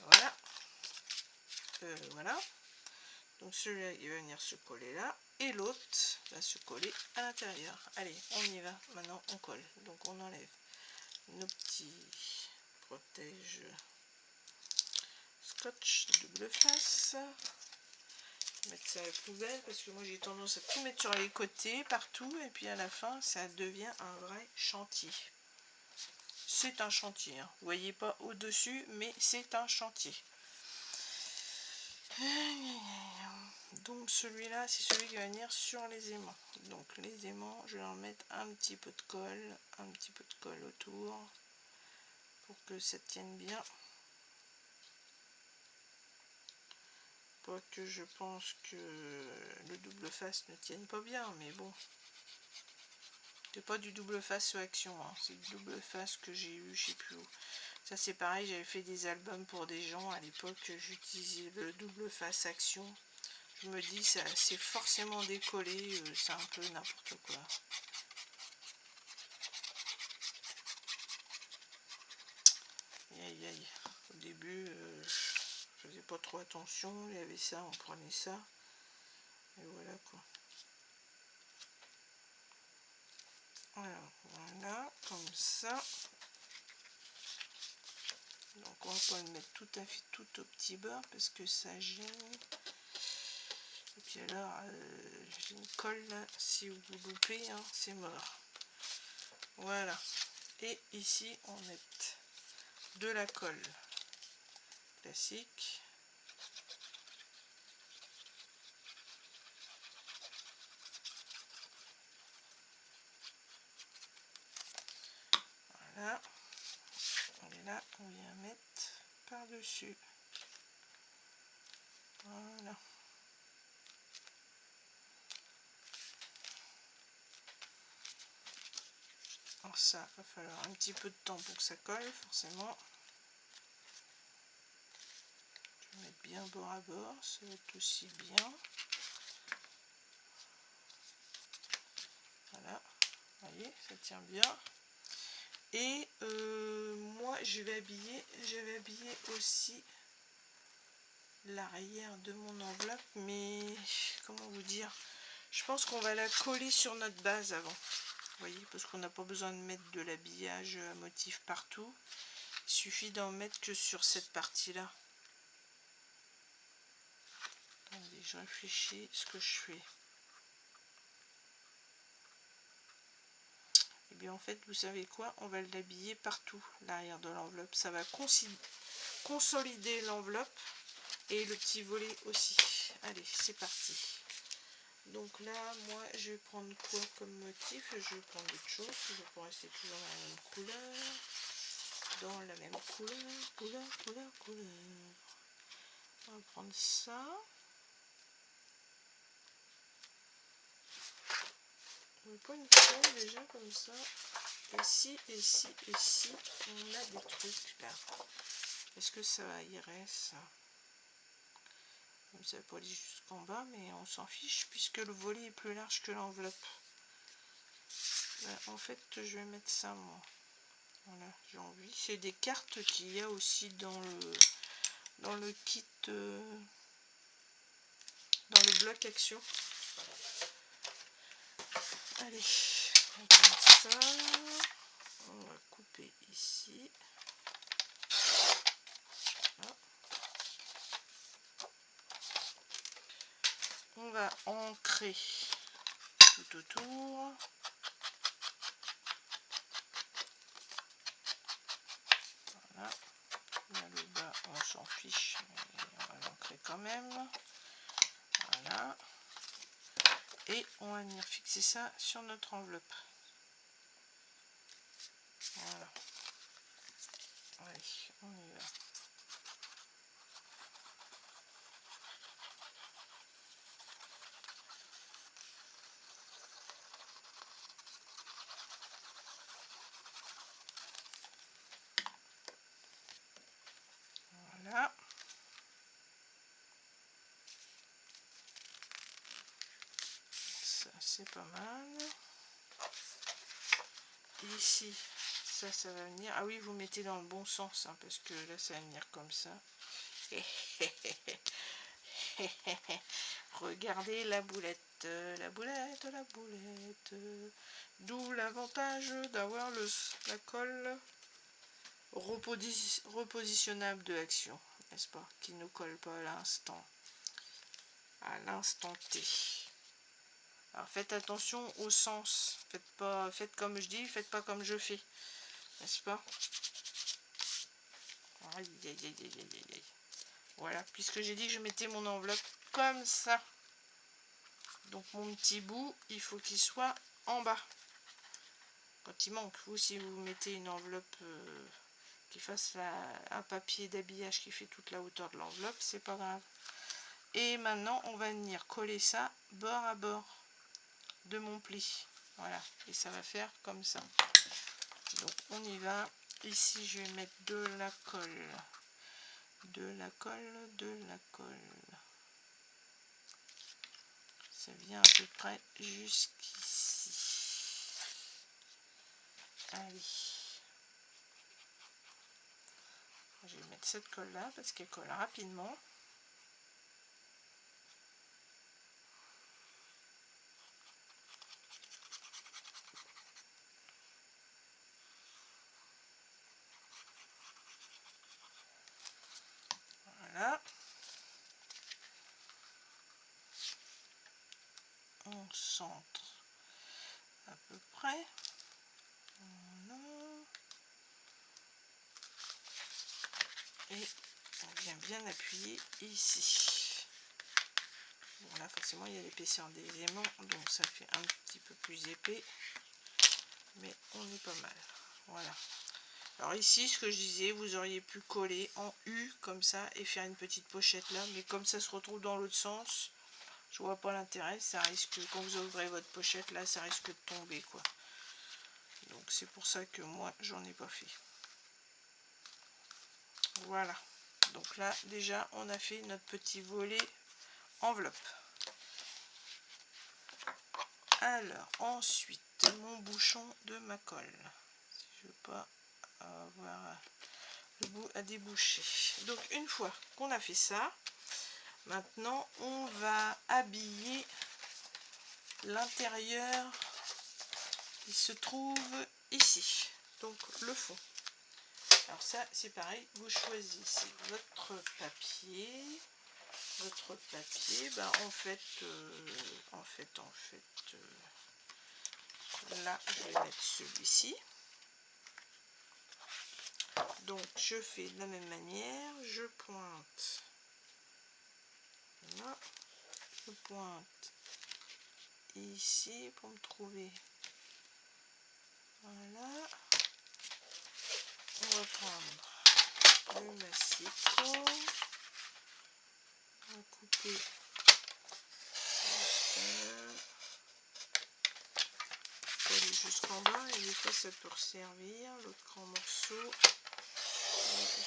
S1: Voilà. Voilà. Donc celui-là, il va venir se coller là. Et l'autre va se coller à l'intérieur. Allez, on y va. Maintenant, on colle. Donc on enlève nos petits protège scotch double face. Mettre ça à la poubelle parce que moi j'ai tendance à tout mettre sur les côtés partout et puis à la fin ça devient un vrai chantier. C'est un chantier, hein. Vous voyez pas au dessus, mais c'est un chantier. Donc celui-là c'est celui qui va venir sur les aimants. Donc les aimants, je vais en mettre un petit peu de colle autour pour que ça tienne bien. Pas que je pense que le double face ne tienne pas bien, mais bon. C'est pas du double face sur action, hein. C'est du double face que j'ai eu, je sais plus où. Ça c'est pareil, j'avais fait des albums pour des gens à l'époque, j'utilisais le double face action. Je me dis, ça c'est forcément décollé, c'est un peu n'importe quoi. Aïe aïe, au début je faisais pas trop attention, il y avait ça, on prenait ça, et voilà quoi. Alors voilà, comme ça. Donc on va pas le mettre tout à fait tout au petit beurre parce que ça gêne. Et puis alors, j'ai une colle là, si vous loupez, hein, c'est mort. Voilà. Et ici on met de la colle classique. Voilà. Et là on vient mettre par-dessus. Voilà. Alors ça, va falloir un petit peu de temps pour que ça colle, forcément. Je vais mettre bien bord à bord, ça va être aussi bien. Voilà, vous voyez, ça tient bien. Et moi, j'avais habillé aussi l'arrière de mon enveloppe, mais comment vous dire, je pense qu'on va la coller sur notre base avant. Vous voyez, parce qu'on n'a pas besoin de mettre de l'habillage à motif partout. Il suffit d'en mettre que sur cette partie-là. Attendez, je réfléchis ce que je fais. Et bien en fait, vous savez quoi, on va l'habiller partout, l'arrière de l'enveloppe. Ça va consolider l'enveloppe et le petit volet aussi. Allez, c'est parti. Donc là, moi, je vais prendre quoi comme motif? Je vais prendre autre chose, je vais rester toujours dans la même couleur. Dans la même couleur. On va prendre ça. On va prendre une feuille déjà comme ça. Ici, on a des trucs là. Est-ce que ça irait ça? Ça va pas aller jusqu'en bas, mais on s'en fiche puisque le volet est plus large que l'enveloppe. En fait, je vais mettre ça moi. Voilà, j'ai envie. C'est des cartes qu'il y a aussi dans le kit, dans le bloc action. Allez, on prend ça. On va couper ici. Voilà. On va ancrer tout autour. Voilà. Là, le bas, on s'en fiche, mais on va l'ancrer quand même. Voilà. Et on va venir fixer ça sur notre enveloppe. Voilà. Allez, on y va. Voilà. Ça, c'est pas mal. Ici, ça va venir. Ah oui, vous mettez dans le bon sens, hein, parce que là, ça va venir comme ça. Regardez la boulette. D'où l'avantage d'avoir la colle repositionnable de Action, n'est-ce pas, qui ne colle pas à l'instant T. Alors faites attention au sens, faites comme je dis, faites pas comme je fais, n'est-ce pas? Aïe, aïe, aïe, aïe, aïe, aïe. Voilà, puisque j'ai dit que je mettais mon enveloppe comme ça. Donc mon petit bout, il faut qu'il soit en bas. Quand il manque, vous, si vous mettez une enveloppe qui fasse un papier d'habillage qui fait toute la hauteur de l'enveloppe, c'est pas grave. Et maintenant, on va venir coller ça bord à bord de mon pli. Voilà, et ça va faire comme ça. Donc on y va. ici je vais mettre de la colle, de la colle, de la colle. Ça vient à peu près jusqu'ici. Allez. Je vais mettre cette colle là parce qu'elle colle rapidement. Voilà. On centre à peu près. Voilà. Et on vient bien appuyer ici. Bon là forcément il y a l'épaisseur des aimants, donc ça fait un petit peu plus épais. Mais on est pas mal. Voilà. Alors ici, ce que je disais, vous auriez pu coller en U comme ça et faire une petite pochette là, mais comme ça se retrouve dans l'autre sens, je vois pas l'intérêt. Ça risque, quand vous ouvrez votre pochette là, ça risque de tomber quoi. Donc c'est pour ça que moi j'en ai pas fait. Voilà. Donc là déjà on a fait notre petit volet enveloppe. Alors ensuite mon bouchon de ma colle. Si je veux pas avoir le bout à déboucher. Donc une fois qu'on a fait ça, maintenant on va habiller l'intérieur qui se trouve ici, donc le fond. Alors ça c'est pareil, vous choisissez votre papier. Ben en fait là je vais mettre celui-ci. Donc je fais de la même manière, je pointe là, je pointe ici pour me trouver. Voilà. On va prendre le massicot. On va couper coller jusqu'en bas et des fois ça peut resservir. L'autre grand morceau,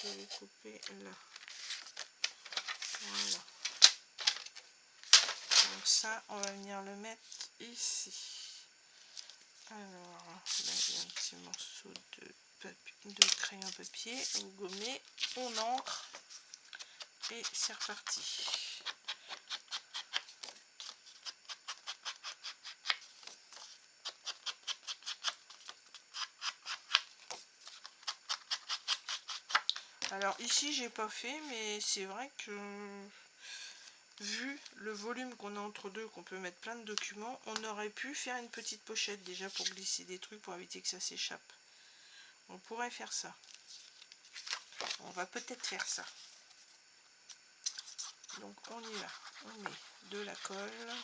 S1: je vais couper là. Voilà. Donc ça, on va venir le mettre ici. Alors, là, il y a un petit morceau de crayon papier. Vous gommez, on encre et c'est reparti. Alors ici j'ai pas fait, mais c'est vrai que vu le volume qu'on a entre deux, qu'on peut mettre plein de documents, on aurait pu faire une petite pochette déjà pour glisser des trucs pour éviter que ça s'échappe. On pourrait faire ça. On va peut-être faire ça. Donc on y va. On met de la colle.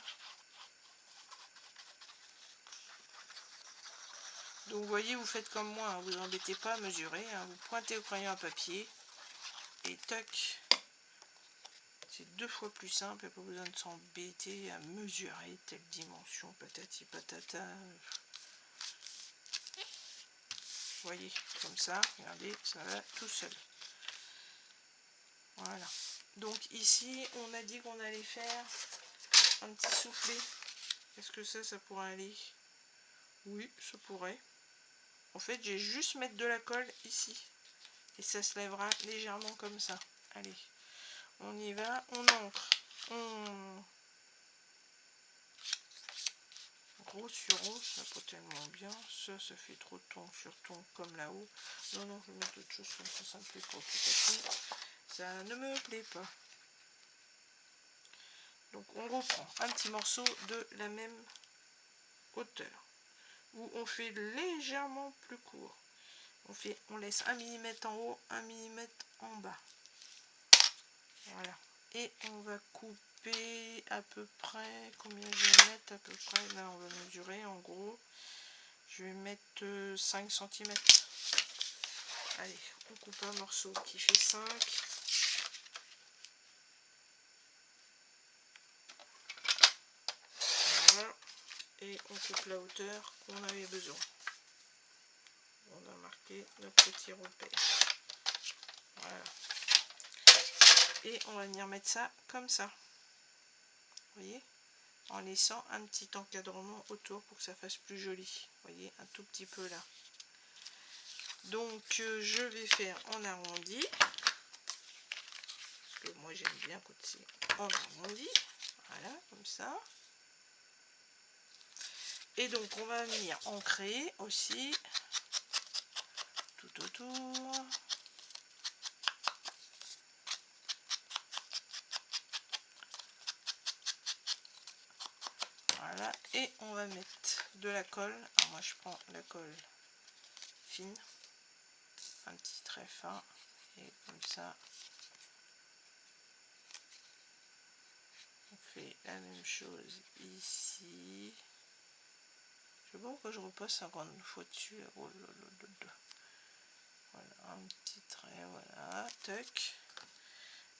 S1: Donc vous voyez, vous faites comme moi, hein, vous embêtez pas à mesurer, hein, vous pointez au crayon à papier et tac. C'est 2 fois plus simple, il n'y a pas besoin de s'embêter à mesurer telle dimension, patati patata. Vous voyez, comme ça, regardez, ça va tout seul. Voilà. Donc ici, on a dit qu'on allait faire un petit soufflet. Est-ce que ça pourrait aller? Oui, ça pourrait. En fait, j'ai juste mettre de la colle ici. Et ça se lèvera légèrement comme ça. Allez, on y va, on encre. Gros sur rose, ça pas tellement bien. Ça fait trop de ton sur ton comme là-haut. Non, non, je vais mettre autre chose comme ça me plaît pas tout à fait. Ça ne me plaît pas. Donc on reprend un petit morceau de la même hauteur. Où on fait légèrement plus court. On laisse 1 mm en haut, 1 mm en bas. Voilà. Et on va couper à peu près, combien je vais mettre à peu près, là on va mesurer en gros. Je vais mettre 5 cm. Allez, on coupe un morceau qui fait 5. Voilà. Et on coupe la hauteur qu'on avait besoin. On a marqué marquer notre petit repère. Voilà. Et on va venir mettre ça comme ça. Vous voyez, en laissant un petit encadrement autour pour que ça fasse plus joli. Vous voyez, un tout petit peu là. Donc je vais faire en arrondi. Parce que moi j'aime bien quand c'est en arrondi. Voilà, comme ça. Et donc on va venir ancrer aussi tout autour. Voilà, et on va mettre de la colle. Alors moi je prends la colle fine, un petit trait fin, et comme ça on fait la même chose ici. Je sais pas pourquoi je repasse encore une fois dessus. Oh là là là là. Voilà, un petit trait, voilà, toc.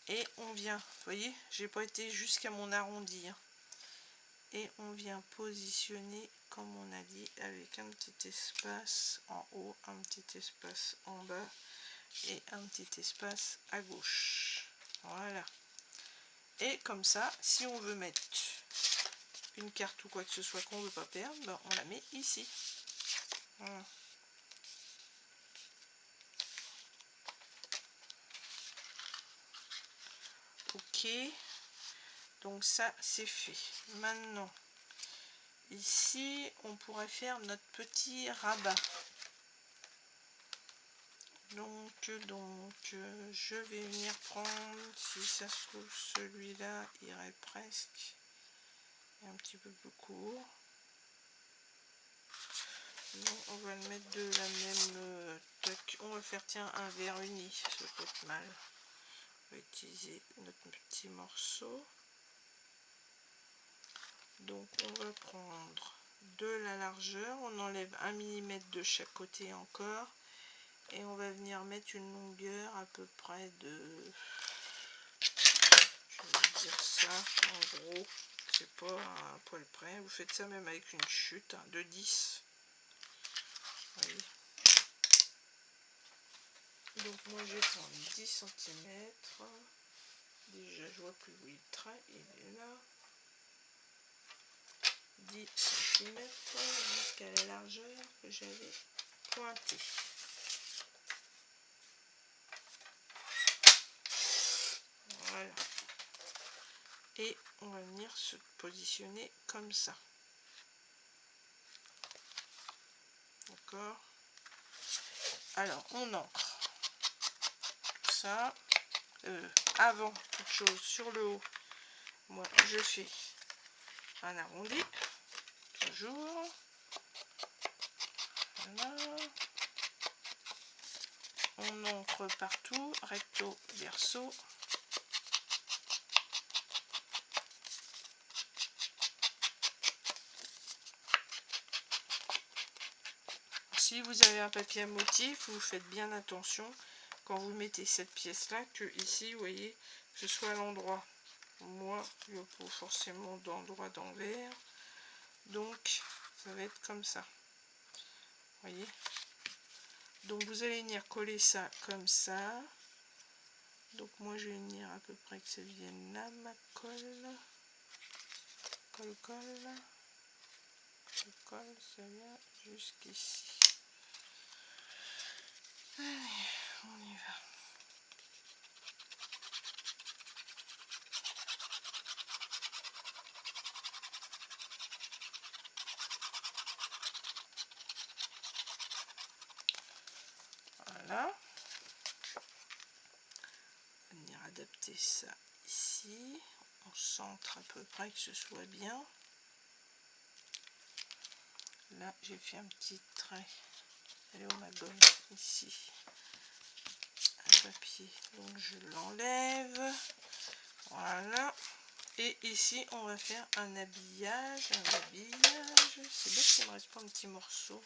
S1: Et on vient, vous voyez, j'ai pas été jusqu'à mon arrondi, hein. Et on vient positionner comme on a dit, avec un petit espace en haut, un petit espace en bas et un petit espace à gauche. Voilà. Et comme ça, si on veut mettre une carte ou quoi que ce soit qu'on veut pas perdre, ben on la met ici. Voilà. Ok, donc ça c'est fait. Maintenant, ici on pourrait faire notre petit rabat. Donc je vais venir prendre, si ça se trouve celui-là irait presque, un petit peu plus court. Non, on va le mettre de la même tac. On va faire tiens un verre uni, ça peut être mal. On va utiliser notre petit morceau. Donc on va prendre de la largeur, on enlève 1 mm de chaque côté encore. Et on va venir mettre une longueur à peu près de, je vais dire ça, en gros, c'est pas un poil près, vous faites ça même avec une chute, hein, de 10. Voyez. Donc moi je vais prendre 10 cm. Déjà je vois plus où il traîne, il est là. 10 cm jusqu'à la largeur que j'avais pointée. Voilà. Et on va venir se positionner comme ça. D'accord. Alors on ancre ça. Avant toute chose, sur le haut, moi je fais un arrondi, toujours. Voilà. On ancre partout, recto, verso. Si vous avez un papier à motif, vous faites bien attention quand vous mettez cette pièce là que ici, vous voyez, que ce soit à l'endroit. Moi, il n'y a pas forcément d'endroit d'envers, donc ça va être comme ça. Vous voyez. Donc vous allez venir coller ça comme ça. Donc moi je vais venir à peu près que ça vienne là, ma colle. Colle, colle. Colle, ça vient jusqu'ici. Allez, on y va. Voilà. On va venir adapter ça ici. On centre à peu près que ce soit bien. Là, j'ai fait un petit trait. Elle est où ma gomme? Ici. Un papier. Donc je l'enlève. Voilà. Et ici, on va faire un habillage. Un habillage. C'est bête qu'il ne me reste pas un petit morceau.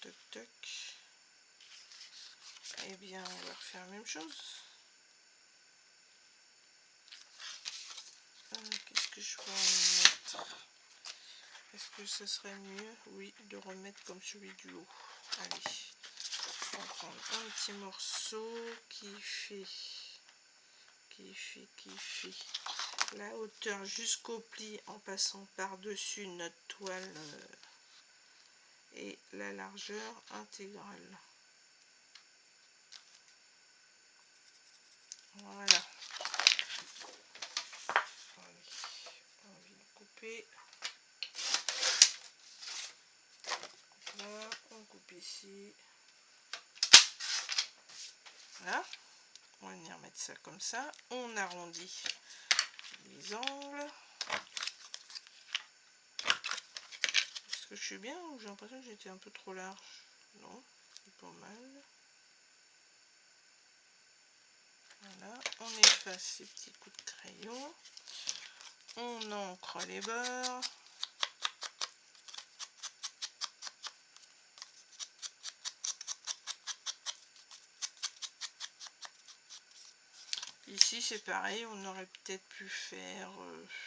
S1: Toc toc. Eh bien, on va refaire la même chose. Qu'est-ce que je peux en mettre? Est-ce que ce serait mieux? Oui, de remettre comme celui du haut. Allez. On va prendre un petit morceau qui fait la hauteur jusqu'au pli en passant par-dessus notre toile et la largeur intégrale. Voilà. Allez, on vient couper. Là, on coupe ici. Voilà. On va venir mettre ça comme ça. On arrondit les angles. Est-ce que je suis bien ou j'ai l'impression que j'étais un peu trop large? Non, c'est pas mal. Voilà, on efface ces petits coups de crayon. On encre les bords. Ici c'est pareil, on aurait peut-être pu faire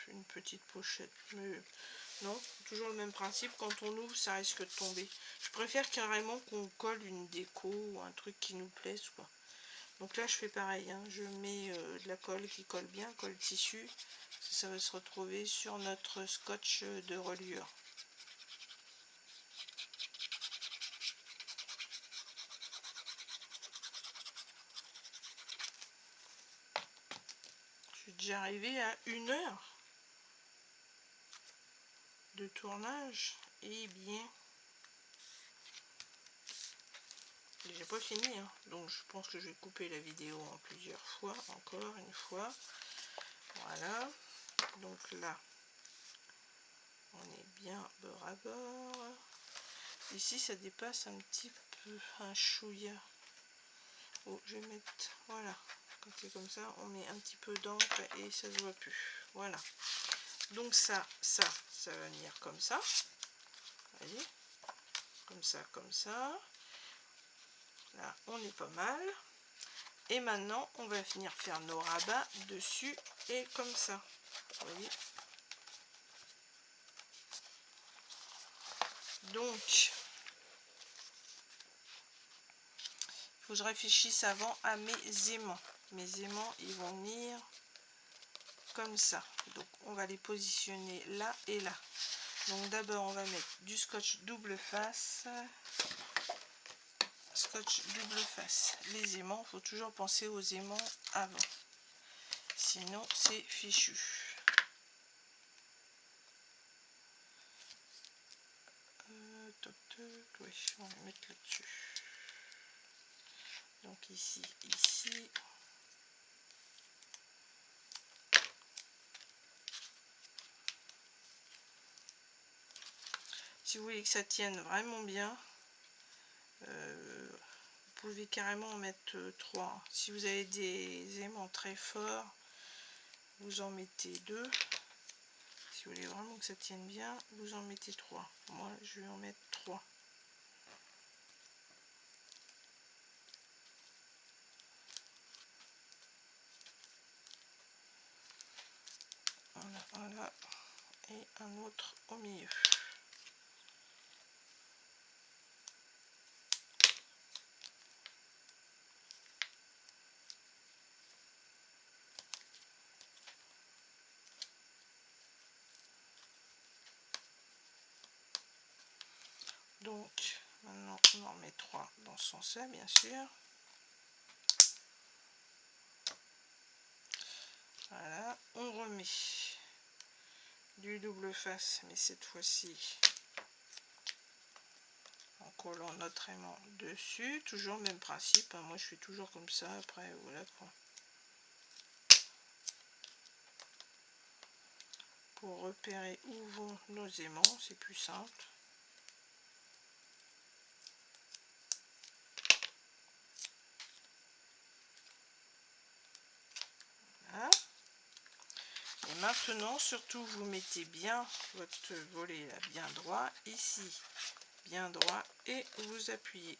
S1: une petite pochette, mais non, toujours le même principe, quand on ouvre ça risque de tomber. Je préfère carrément qu'on colle une déco ou un truc qui nous plaise quoi. Donc là je fais pareil, hein. Je mets de la colle qui colle bien, colle tissu, ça va se retrouver sur notre scotch de reliure. Je suis déjà arrivée à 1 heure de tournage, et bien j'ai pas fini, hein. Donc je pense que je vais couper la vidéo en plusieurs fois, encore une fois. Voilà, donc là on est bien bord à bord. Ici ça dépasse un petit peu, un chouïa. Oh, je vais mettre, voilà, quand c'est comme ça on met un petit peu d'encre et ça se voit plus. Voilà, donc ça va venir comme ça, voyez, comme ça. Là on est pas mal. Et maintenant on va venir faire nos rabats dessus et comme ça, vous voyez. Donc il faut que je réfléchisse avant à mes aimants. Mes aimants ils vont venir comme ça, donc on va les positionner là et là. Donc d'abord on va mettre du scotch double face. Les aimants, il faut toujours penser aux aimants avant, sinon c'est fichu. Oui, on va mettre là-dessus. Donc ici. Si vous voulez que ça tienne vraiment bien, vous pouvez carrément en mettre 3. Si vous avez des aimants très forts, vous en mettez 2. Si vous voulez vraiment que ça tienne bien, vous en mettez 3. Moi, je vais en mettre 3. Voilà. Et un autre au milieu. Donc, maintenant, on en met 3 dans ce sens-là, bien sûr. Voilà, on remet du double face, mais cette fois-ci en collant notre aimant dessus. Toujours le même principe, hein. Moi je fais toujours comme ça, après voilà quoi. Pour repérer où vont nos aimants, c'est plus simple. Voilà. Et maintenant, surtout, vous mettez bien votre volet là, bien droit, ici, bien droit, et vous appuyez.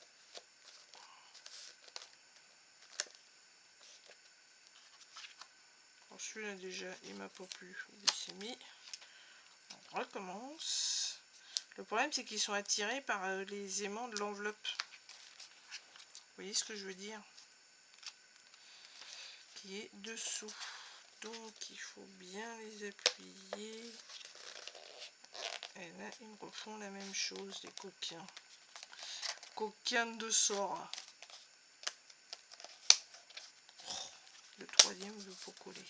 S1: Bon, celui-là déjà, il m'a pas plu, il s'est mis. On recommence. Le problème, c'est qu'ils sont attirés par les aimants de l'enveloppe. voyez ce que je veux dire? Qui est dessous. Donc il faut bien les appuyer. Et là ils me refont la même chose, les coquins. Coquins de sort. Oh, le troisième veut pas coller.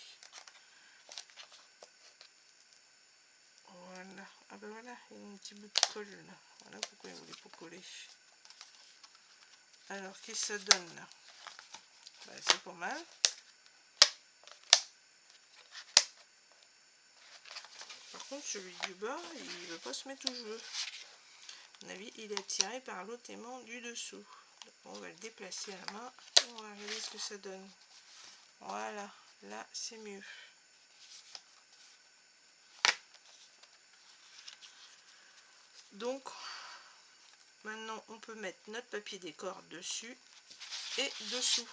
S1: Voilà. Ah ben voilà, il y a un petit bout de colle là. Voilà pourquoi il voulait pas coller. Alors qu'est-ce que ça donne là? Ben, c'est pas mal. Par contre celui du bas il veut pas se mettre où je veux. À mon avis il est attiré par l'autre aimant du dessous. Donc, on va le déplacer à la main. On va regarder ce que ça donne. Voilà, là c'est mieux. Donc maintenant on peut mettre notre papier décor dessus et dessous.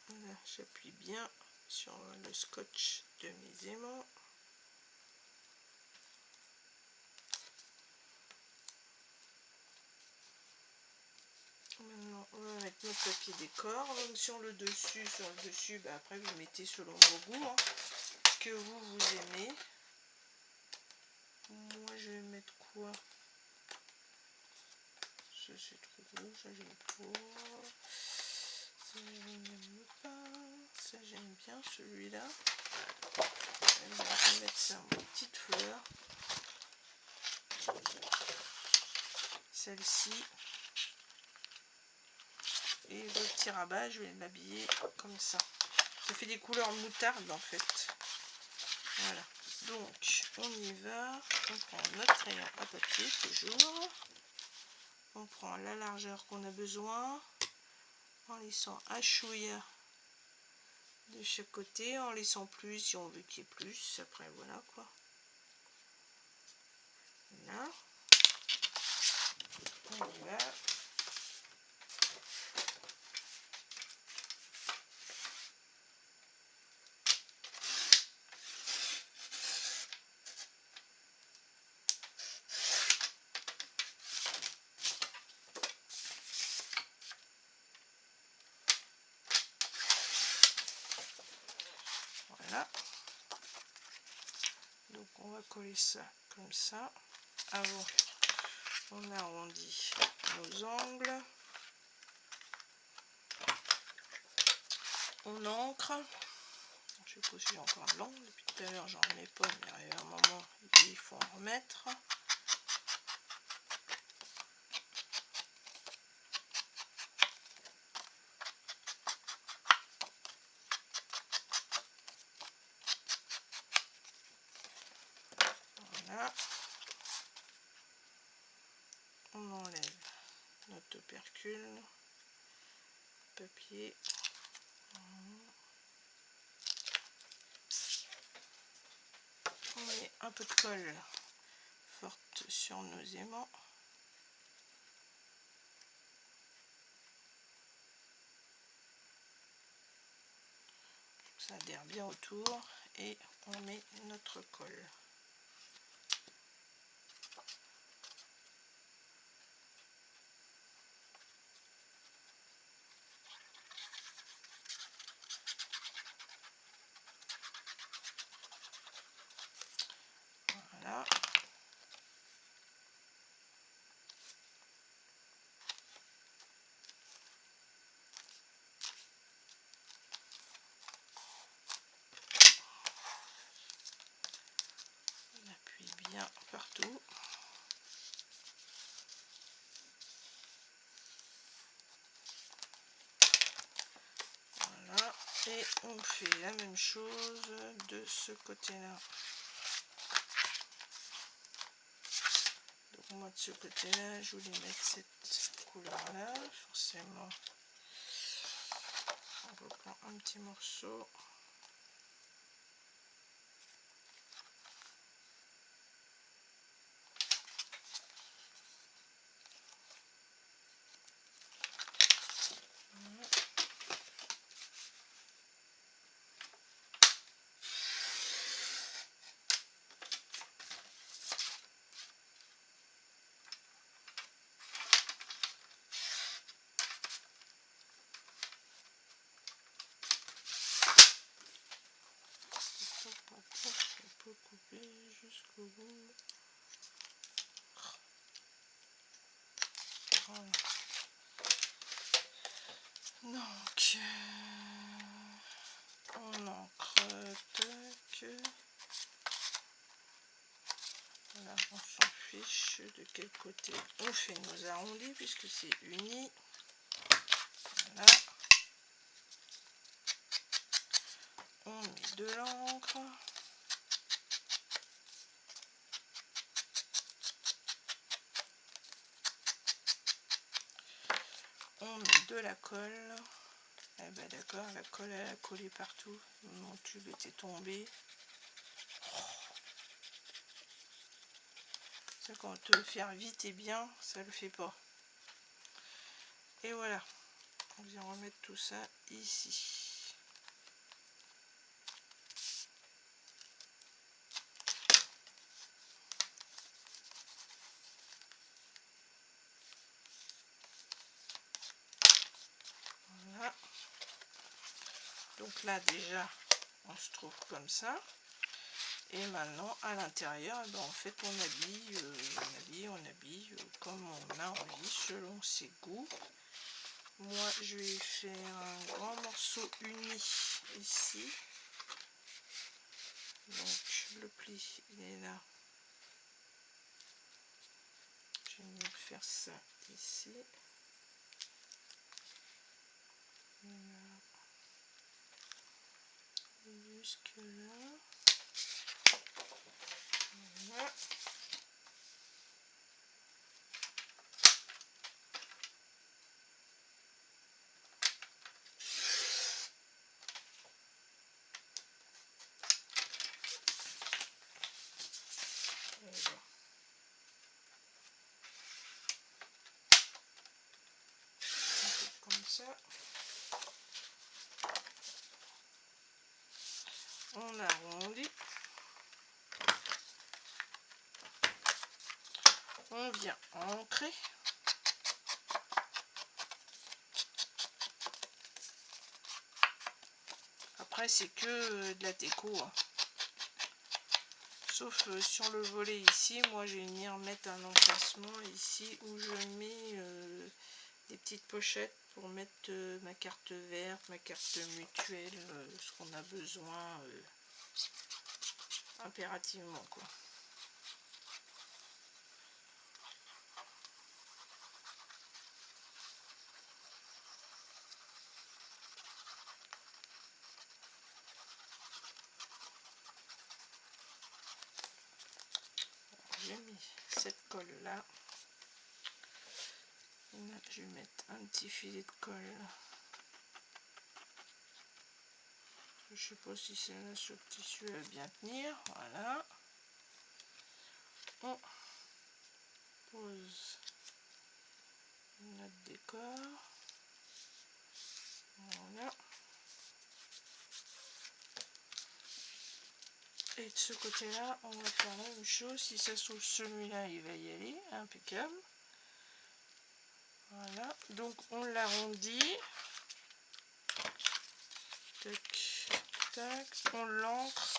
S1: Voilà, j'appuie bien sur le scotch de mes aimants. Maintenant on va mettre notre papier décor. Donc sur le dessus, bah, après vous mettez selon vos goûts, hein, que vous aimez. Moi je vais mettre quoi? Ça c'est trop gros, ça j'aime pas. Ça je n'aime pas. Ça j'aime bien celui-là. Je vais mettre ça en petite fleur. Celle-ci. Et le petit rabat, je vais l'habiller comme ça. Ça fait des couleurs moutarde en fait. Voilà. Donc on y va. On prend notre crayon à papier toujours. On prend la largeur qu'on a besoin. En laissant un chouïa de chaque côté. En laissant plus si on veut qu'il y ait plus. Après voilà quoi. Là. On y va. Voilà. Donc on va coller ça comme ça. Avant, on arrondit nos angles. On encre. Je sais pas si j'ai encore de l'encre. Depuis tout à l'heure, j'en mets pas, mais arrivé un moment, il faut en remettre. Voilà. On enlève notre opercule, papier. On met un peu de colle forte sur nos aimants. Ça adhère bien autour et on met notre colle. Voilà. On appuie bien partout. Voilà. Et on fait la même chose de ce côté-là. Donc moi de ce côté-là, je voulais mettre cette couleur-là. Forcément, on reprend un petit morceau. vais jusqu'au bout. Voilà. Donc on encre, tac. Voilà, on s'en fiche de quel côté on fait nos arrondis puisque c'est uni. Voilà. On met de l'encre. On met de la colle. Eh ben d'accord, la colle elle a collé partout. Mon tube était tombé. Ça, quand on te le faire vite et bien, ça le fait pas. Et voilà. On vient remettre tout ça ici. Voilà. Donc là déjà, on se trouve comme ça. Et maintenant, à l'intérieur, ben, en fait, on habille comme on a envie, selon ses goûts. Moi, je vais faire un grand morceau uni ici. Donc, le pli, il est là. Je vais faire ça ici. Voilà. Jusque là. Voilà. Comme ça. On arrondit. On vient ancrer. Après, c'est que de la déco. Hein. Sauf sur le volet ici, moi je vais venir mettre un emplacement ici où je mets des petites pochettes pour mettre ma carte verte, ma carte mutuelle, ce qu'on a besoin impérativement quoi. J'ai mis cette colle là. Là, je vais mettre un petit filet de colle. Je sais pas si celle-là sur le tissu va bien tenir. Voilà. On pose notre décor. Voilà. Et de ce côté-là, on va faire la même chose. Si ça se trouve, celui-là, il va y aller. Impeccable. Voilà. Donc, on l'arrondit. Tac, tac. On l'ancre.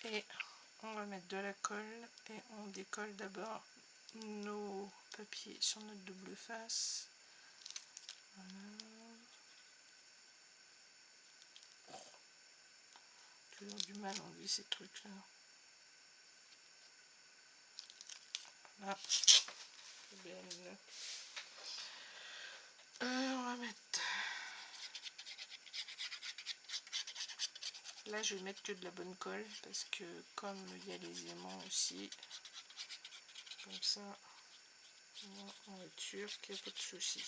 S1: Et on va mettre de la colle. Et on décolle d'abord nos papiers sur notre double face. Voilà. Toujours du mal à enlever ces trucs là. Voilà. On va mettre. Là, je vais mettre que de la bonne colle parce que comme il y a les aimants aussi, comme ça, on va être sûr qu'il n'y a pas de souci.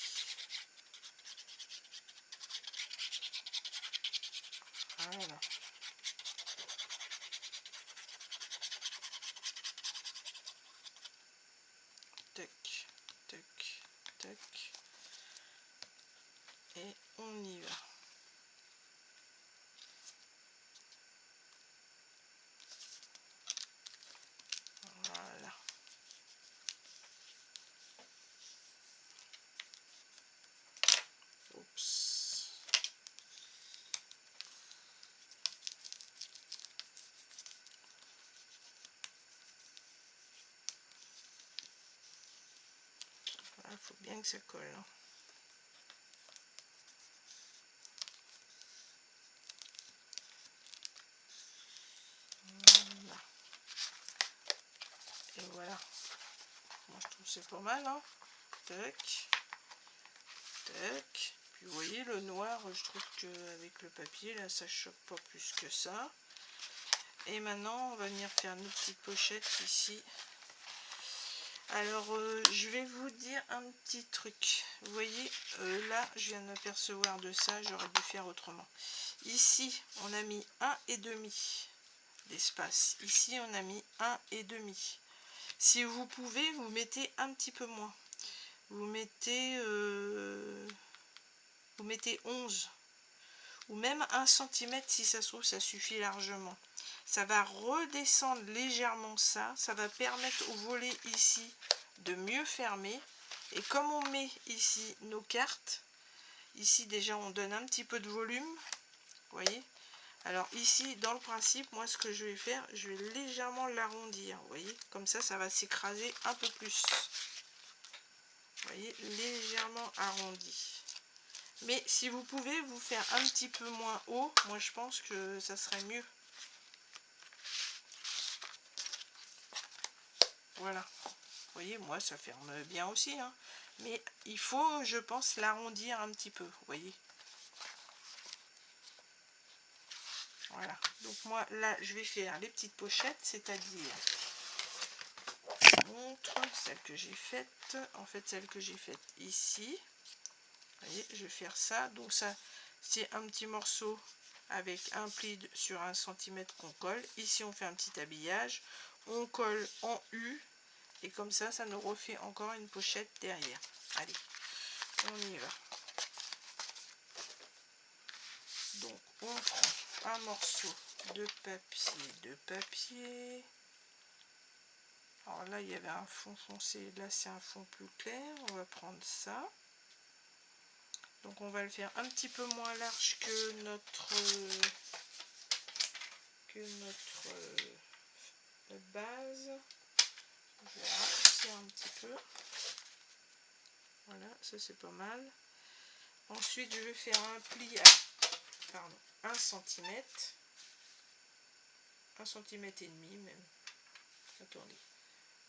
S1: Voilà. Tac, tac, tac. Et on y va. bien que ça colle. Hein. Voilà. Et voilà. Moi je trouve que c'est pas mal. Hein. Tac. Tac. Puis vous voyez le noir, je trouve qu'avec le papier là ça choque pas plus que ça. Et maintenant on va venir faire nos petites pochettes ici. Alors je vais vous dire un petit truc. Vous voyez là je viens de m'apercevoir de ça, j'aurais dû faire autrement. Ici on a mis 1,5 d'espace. Ici on a mis 1,5. Si vous pouvez, vous mettez un petit peu moins. Vous mettez 11 ou même 1 cm si ça se trouve, ça suffit largement. Ça va redescendre légèrement ça, ça va permettre au volet ici de mieux fermer. Et comme on met ici nos cartes, ici déjà on donne un petit peu de volume, vous voyez. Alors ici dans le principe, moi ce que je vais faire, je vais légèrement l'arrondir, vous voyez, comme ça ça va s'écraser un peu plus. Vous voyez, légèrement arrondi. Mais si vous pouvez vous faire un petit peu moins haut, moi je pense que ça serait mieux. Voilà. Vous voyez, moi ça ferme bien aussi. Hein. Mais il faut, je pense, l'arrondir un petit peu. Vous voyez. Voilà. Donc moi là, je vais faire les petites pochettes, c'est-à-dire, je vous montre celle que j'ai faite. En fait, celle que j'ai faite ici. Vous voyez, je vais faire ça. Donc ça, c'est un petit morceau avec un pli sur 1 cm qu'on colle. Ici, on fait un petit habillage. On colle en U. Et comme ça, ça nous refait encore une pochette derrière. Allez, on y va. Donc, on prend un morceau de papier. Alors là, il y avait un fond foncé. Là, c'est un fond plus clair. On va prendre ça. Donc on va le faire un petit peu moins large que notre base. Je vais raccourcir un petit peu. Voilà, ça c'est pas mal. Ensuite je vais faire un pli à 1 cm. 1 cm et demi même. Attendez.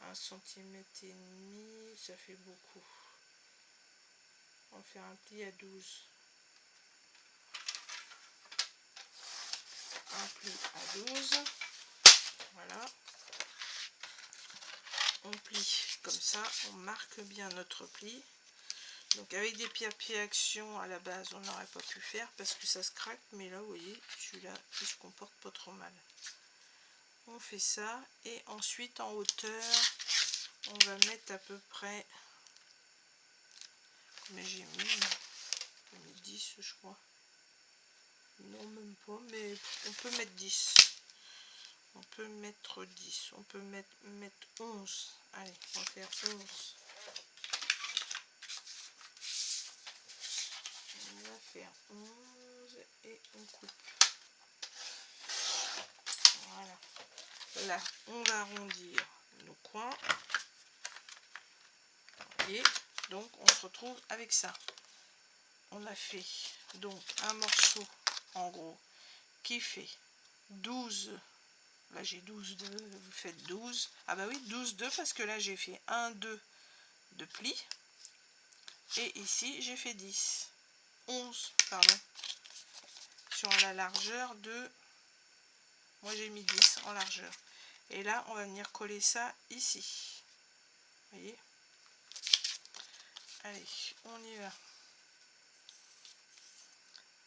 S1: 1 cm et demi, ça fait beaucoup. On va faire un pli à 12. Un pli à 12. Voilà. On plie comme ça, on marque bien notre pli. Donc avec des papiers action à la base, on n'aurait pas pu faire parce que ça se craque. Mais là, vous voyez, celui-là, il se comporte pas trop mal. On fait ça. Et ensuite, en hauteur, on va mettre à peu près... Mais j'ai mis 10, je crois. Non, même pas, mais on peut mettre 10. On peut mettre 10. On peut mettre 11. Allez, on va faire 11. On va faire 11 et on coupe. Voilà. Là, on va arrondir nos coins. Et donc, on se retrouve avec ça. On a fait donc un morceau, en gros, qui fait 12. Là, j'ai 12 de... Vous faites 12. Ah bah oui, 12 de parce que là, j'ai fait 1, 2 de pli. Et ici, j'ai fait 10. 11, pardon. Sur la largeur de... Moi, j'ai mis 10 en largeur. Et là, on va venir coller ça ici. Vous voyez? Allez, on y va.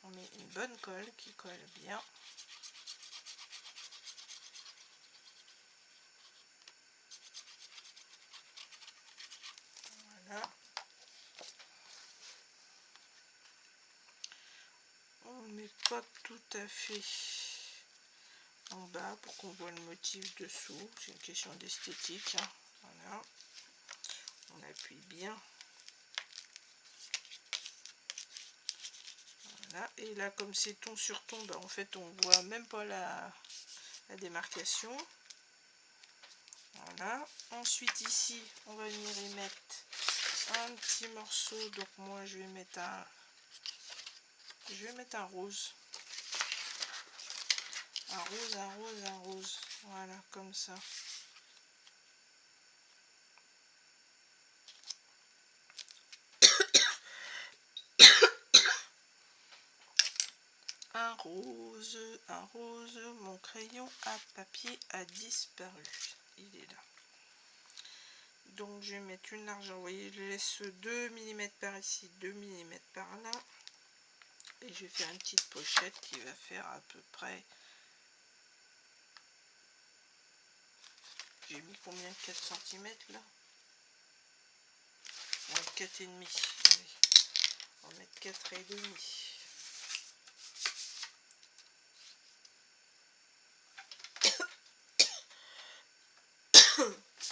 S1: On met une bonne colle qui colle bien. Voilà. On ne met pas tout à fait en bas pour qu'on voit le motif dessous. C'est une question d'esthétique. Hein. Voilà. On appuie bien. Voilà. Et là, comme c'est ton sur ton, bah, en fait, on voit même pas la démarcation. Voilà. Ensuite, ici, on va venir y mettre un petit morceau, donc moi je vais mettre un rose. Un rose, un rose, un rose. Voilà, comme ça. Un rose, mon crayon à papier a disparu. Il est là. Donc je vais mettre une largeur, vous voyez, je laisse 2 mm par ici, 2 mm par là. Et je vais faire une petite pochette qui va faire à peu près... J'ai mis combien? 4 cm là? On va mettre 4,5. Allez, on va mettre 4,5.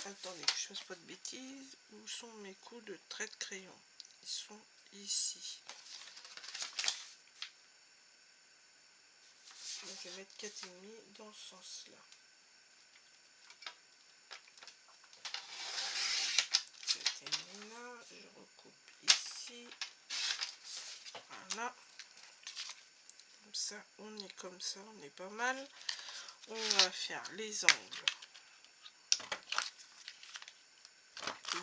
S1: Attendez que je fasse pas de bêtises. Où sont mes coups de trait de crayon? Ils sont ici. Donc je vais mettre 4,5 dans ce sens là. 4,5 là, je recoupe ici. Voilà. Comme ça, on est comme ça, on est pas mal. On va faire les angles.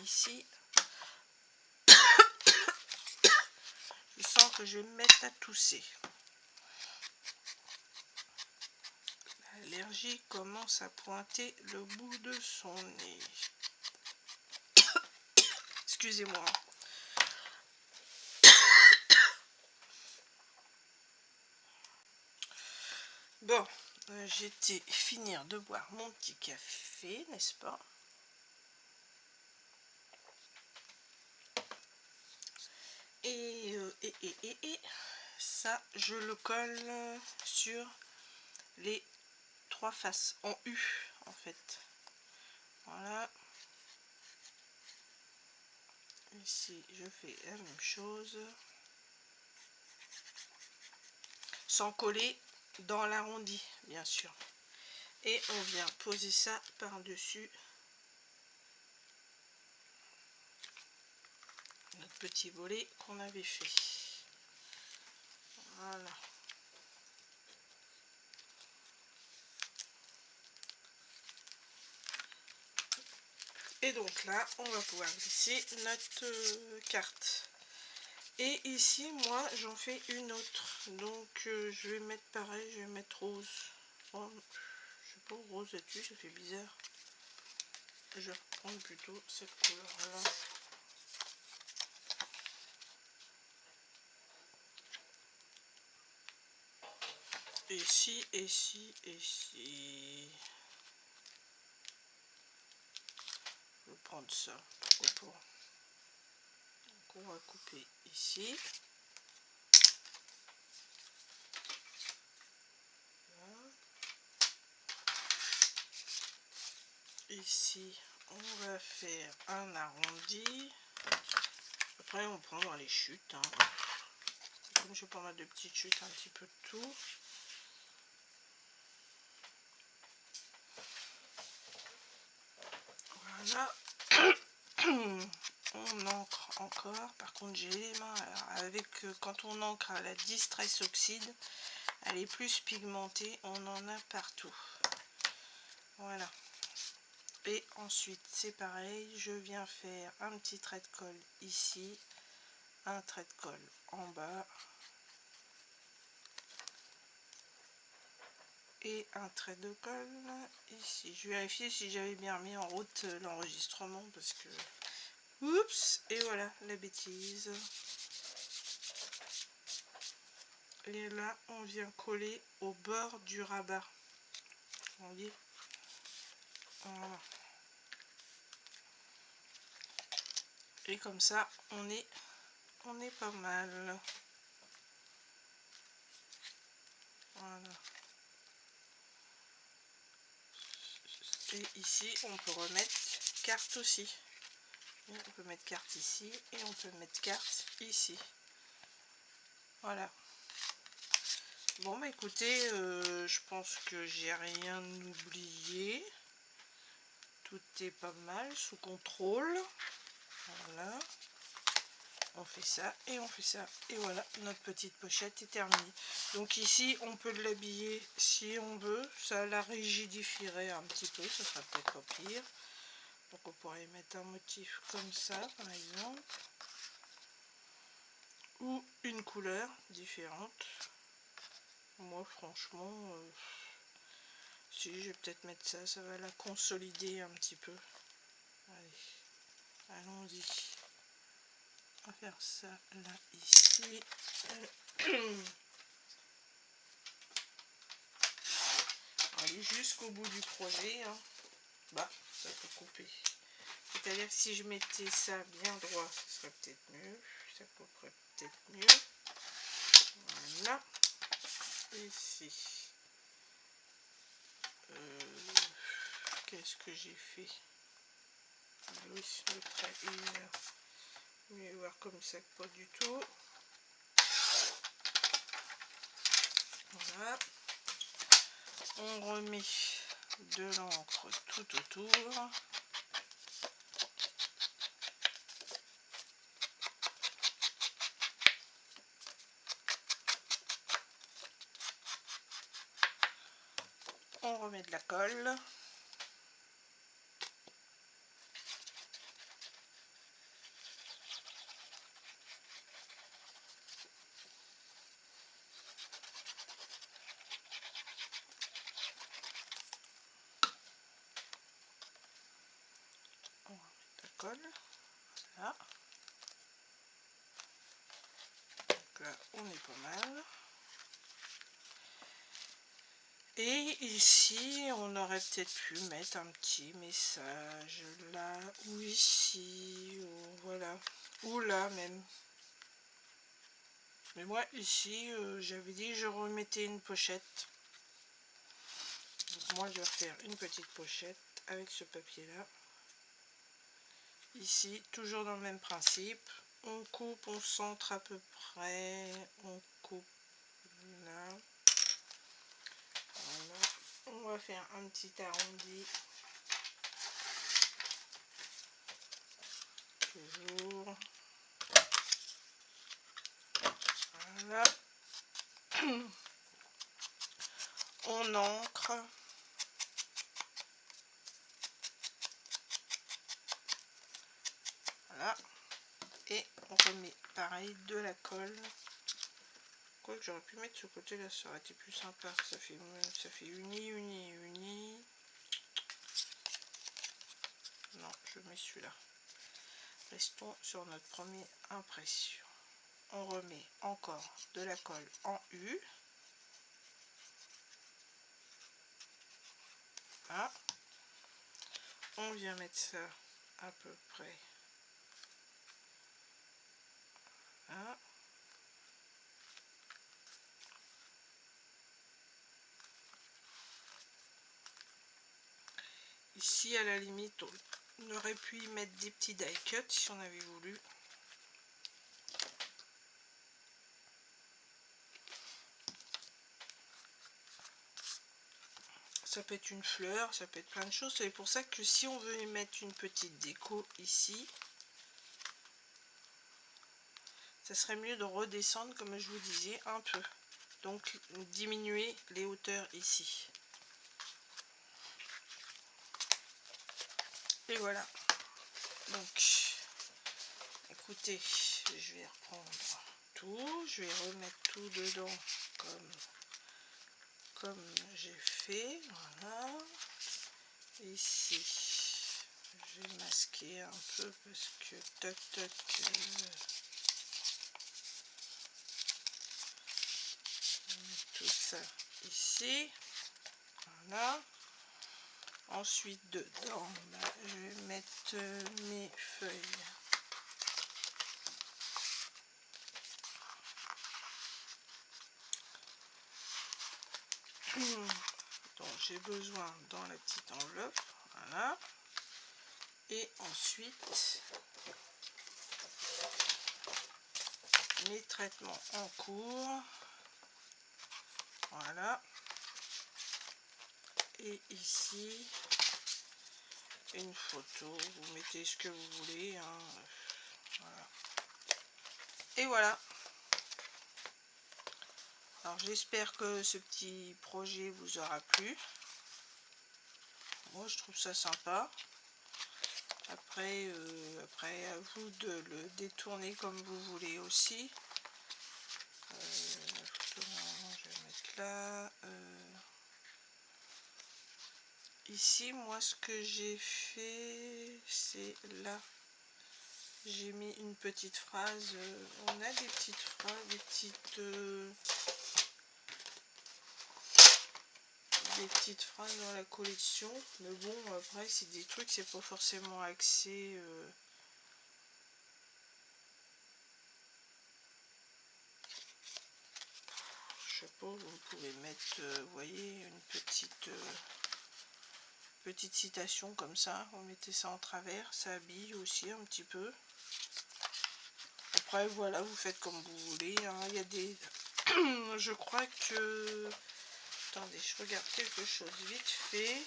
S1: Ici. Je sens que je vais me mettre à tousser. L'allergie commence à pointer le bout de son nez. Excusez-moi. Bon, j'étais finir de boire mon petit café, n'est-ce pas? Et ça, je le colle sur les 3 faces en U, en fait. Voilà. Ici, je fais la même chose. Sans coller dans l'arrondi, bien sûr. Et on vient poser ça par-dessus notre petit volet qu'on avait fait. Voilà. Et donc là, on va pouvoir glisser notre carte. Et ici, moi, j'en fais une autre. Donc, je vais mettre pareil, je vais mettre rose. Oh, je sais pas, rose là-dessus, ça fait bizarre. Je vais prendre plutôt cette couleur-là. Ici, ici, ici. Je vais prendre ça. Donc, on va couper ici. Voilà. Ici, on va faire un arrondi. Après, on prend dans les chutes. Hein. Comme je vais pas mal de petites chutes, un petit peu de tout. Voilà. On encre encore. Par contre, j'ai les mains avec quand on encre à la Distress Oxide, elle est plus pigmentée. On en a partout. Voilà. Et ensuite, c'est pareil. Je viens faire un petit trait de colle ici, un trait de colle en bas et un trait de colle ici. Je vais vérifier si j'avais bien mis en route l'enregistrement parce que oups, et voilà la bêtise. Et là, on vient coller au bord du rabat. Vous voyez? Voilà. Et comme ça, on est pas mal. Voilà. Et ici, on peut remettre carte aussi. Et on peut mettre carte ici et on peut mettre carte ici. Voilà. Bon, bah écoutez, je pense que j'ai rien oublié. Tout est pas mal, sous contrôle. Voilà. on fait ça et on fait ça. Et voilà, notre petite pochette est terminée. Donc ici, on peut l'habiller si on veut. Ça la rigidifierait un petit peu, ça sera peut-être pas pire. Donc on pourrait mettre un motif comme ça, par exemple. Ou une couleur différente. Moi, franchement, si, je vais peut-être mettre ça. Ça va la consolider un petit peu. Allez, allons-y. On va faire ça là, ici. Allez jusqu'au bout du projet. Hein. Bah, ça peut couper. C'est-à-dire que si je mettais ça bien droit, ce serait peut-être mieux. Ça couperait peut-être mieux. Voilà. Ici. Qu'est-ce que j'ai fait? Oui, le trait est mieux voir comme ça que pas du tout. Voilà. On remet de l'encre tout autour. On remet de la colle. On remet de la colle. Voilà. Donc là, on est pas mal. Et ici, on aurait peut-être pu mettre un petit message là, ou ici, ou voilà, ou là même. Mais moi, ici, j'avais dit que je remettais une pochette. Donc moi, je vais faire une petite pochette avec ce papier-là. Ici, toujours dans le même principe. On coupe, on centre à peu près, on coupe là. Voilà. On va faire un petit arrondi. Toujours. Voilà. On ancre. Voilà. Et on remet pareil de la colle. Quoique j'aurais pu mettre ce côté là, ça aurait été plus sympa. Ça fait uni. Non, je mets celui-là. Restons sur notre première impression. On remet encore de la colle en U. Voilà. On vient mettre ça à peu près. Voilà. Ici, à la limite, on aurait pu y mettre des petits die cuts si on avait voulu. Ça peut être une fleur, ça peut être plein de choses. C'est pour ça que si on veut y mettre une petite déco ici, ça serait mieux de redescendre, comme je vous disais, un peu. Donc diminuer les hauteurs ici. Et voilà. Donc, écoutez, je vais reprendre tout. Je vais remettre tout dedans comme j'ai fait. Voilà. Ici, je vais masquer un peu parce que toc toc. Tout ça ici. Voilà. Ensuite, dedans, je vais mettre mes feuilles. Donc, j'ai besoin dans la petite enveloppe. Voilà. Et ensuite, mes traitements en cours. Voilà. Et ici, une photo. Vous mettez ce que vous voulez. Hein. Voilà. Et voilà. Alors j'espère que ce petit projet vous aura plu. Moi je trouve ça sympa. Après, après à vous de le détourner comme vous voulez aussi. Je vais mettre là. Ici, moi ce que j'ai fait, c'est là. J'ai mis une petite phrase. On a des petites phrases, des petites phrases dans la collection. Mais bon, après, c'est des trucs, c'est pas forcément axé. Je sais pas, vous pouvez mettre, vous voyez, une petite citation comme ça. Vous mettez ça en travers, ça habille aussi un petit peu. Après, voilà, vous faites comme vous voulez. Hein. Il y a des... je crois que... Attendez, je regarde quelque chose vite fait.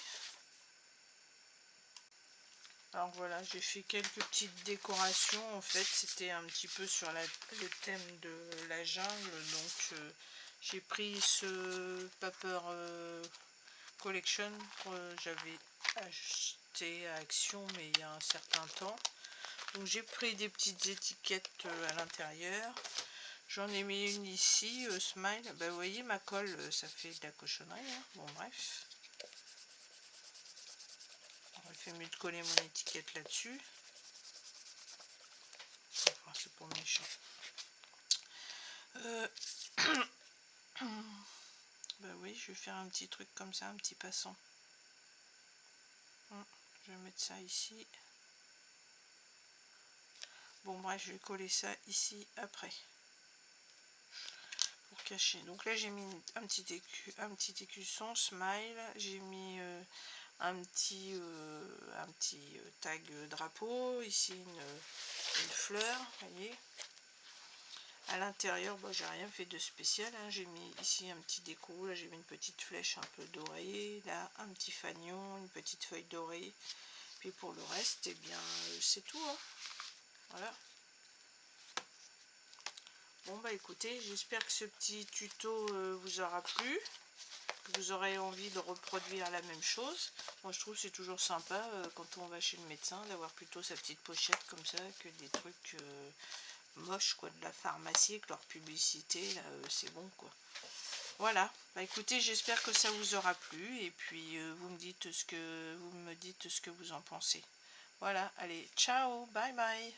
S1: Alors voilà, j'ai fait quelques petites décorations. En fait, c'était un petit peu sur le thème de la jungle. Donc, j'ai pris ce Paper Collection que j'avais acheté à Action, mais il y a un certain temps. Donc, j'ai pris des petites étiquettes à l'intérieur. J'en ai mis une ici, Smile. Bah, vous voyez, ma colle, ça fait de la cochonnerie. Hein. Bon, bref. Il fait mieux de coller mon étiquette là-dessus. Enfin, c'est pour méchant. Bah oui, je vais faire un petit truc comme ça, un petit passant. Je vais mettre ça ici. Bon, bref, je vais coller ça ici après. Pour cacher. Donc là, j'ai mis un petit écusson, smile. J'ai mis un petit tag drapeau. Ici, une fleur, vous voyez. À l'intérieur, bon, j'ai rien fait de spécial. Hein. J'ai mis ici un petit déco. Là, j'ai mis une petite flèche un peu dorée. Là, un petit fanion, une petite feuille dorée. Puis pour le reste, eh bien, c'est tout. Hein. Voilà. Bon, bah écoutez, j'espère que ce petit tuto vous aura plu. Que vous aurez envie de reproduire la même chose. Moi, je trouve que c'est toujours sympa quand on va chez le médecin d'avoir plutôt sa petite pochette comme ça que des trucs... moche quoi, de la pharmacie avec leur publicité là, c'est bon quoi. Voilà, bah écoutez, j'espère que ça vous aura plu et puis vous me dites ce que vous en pensez. Voilà, allez, ciao, bye bye.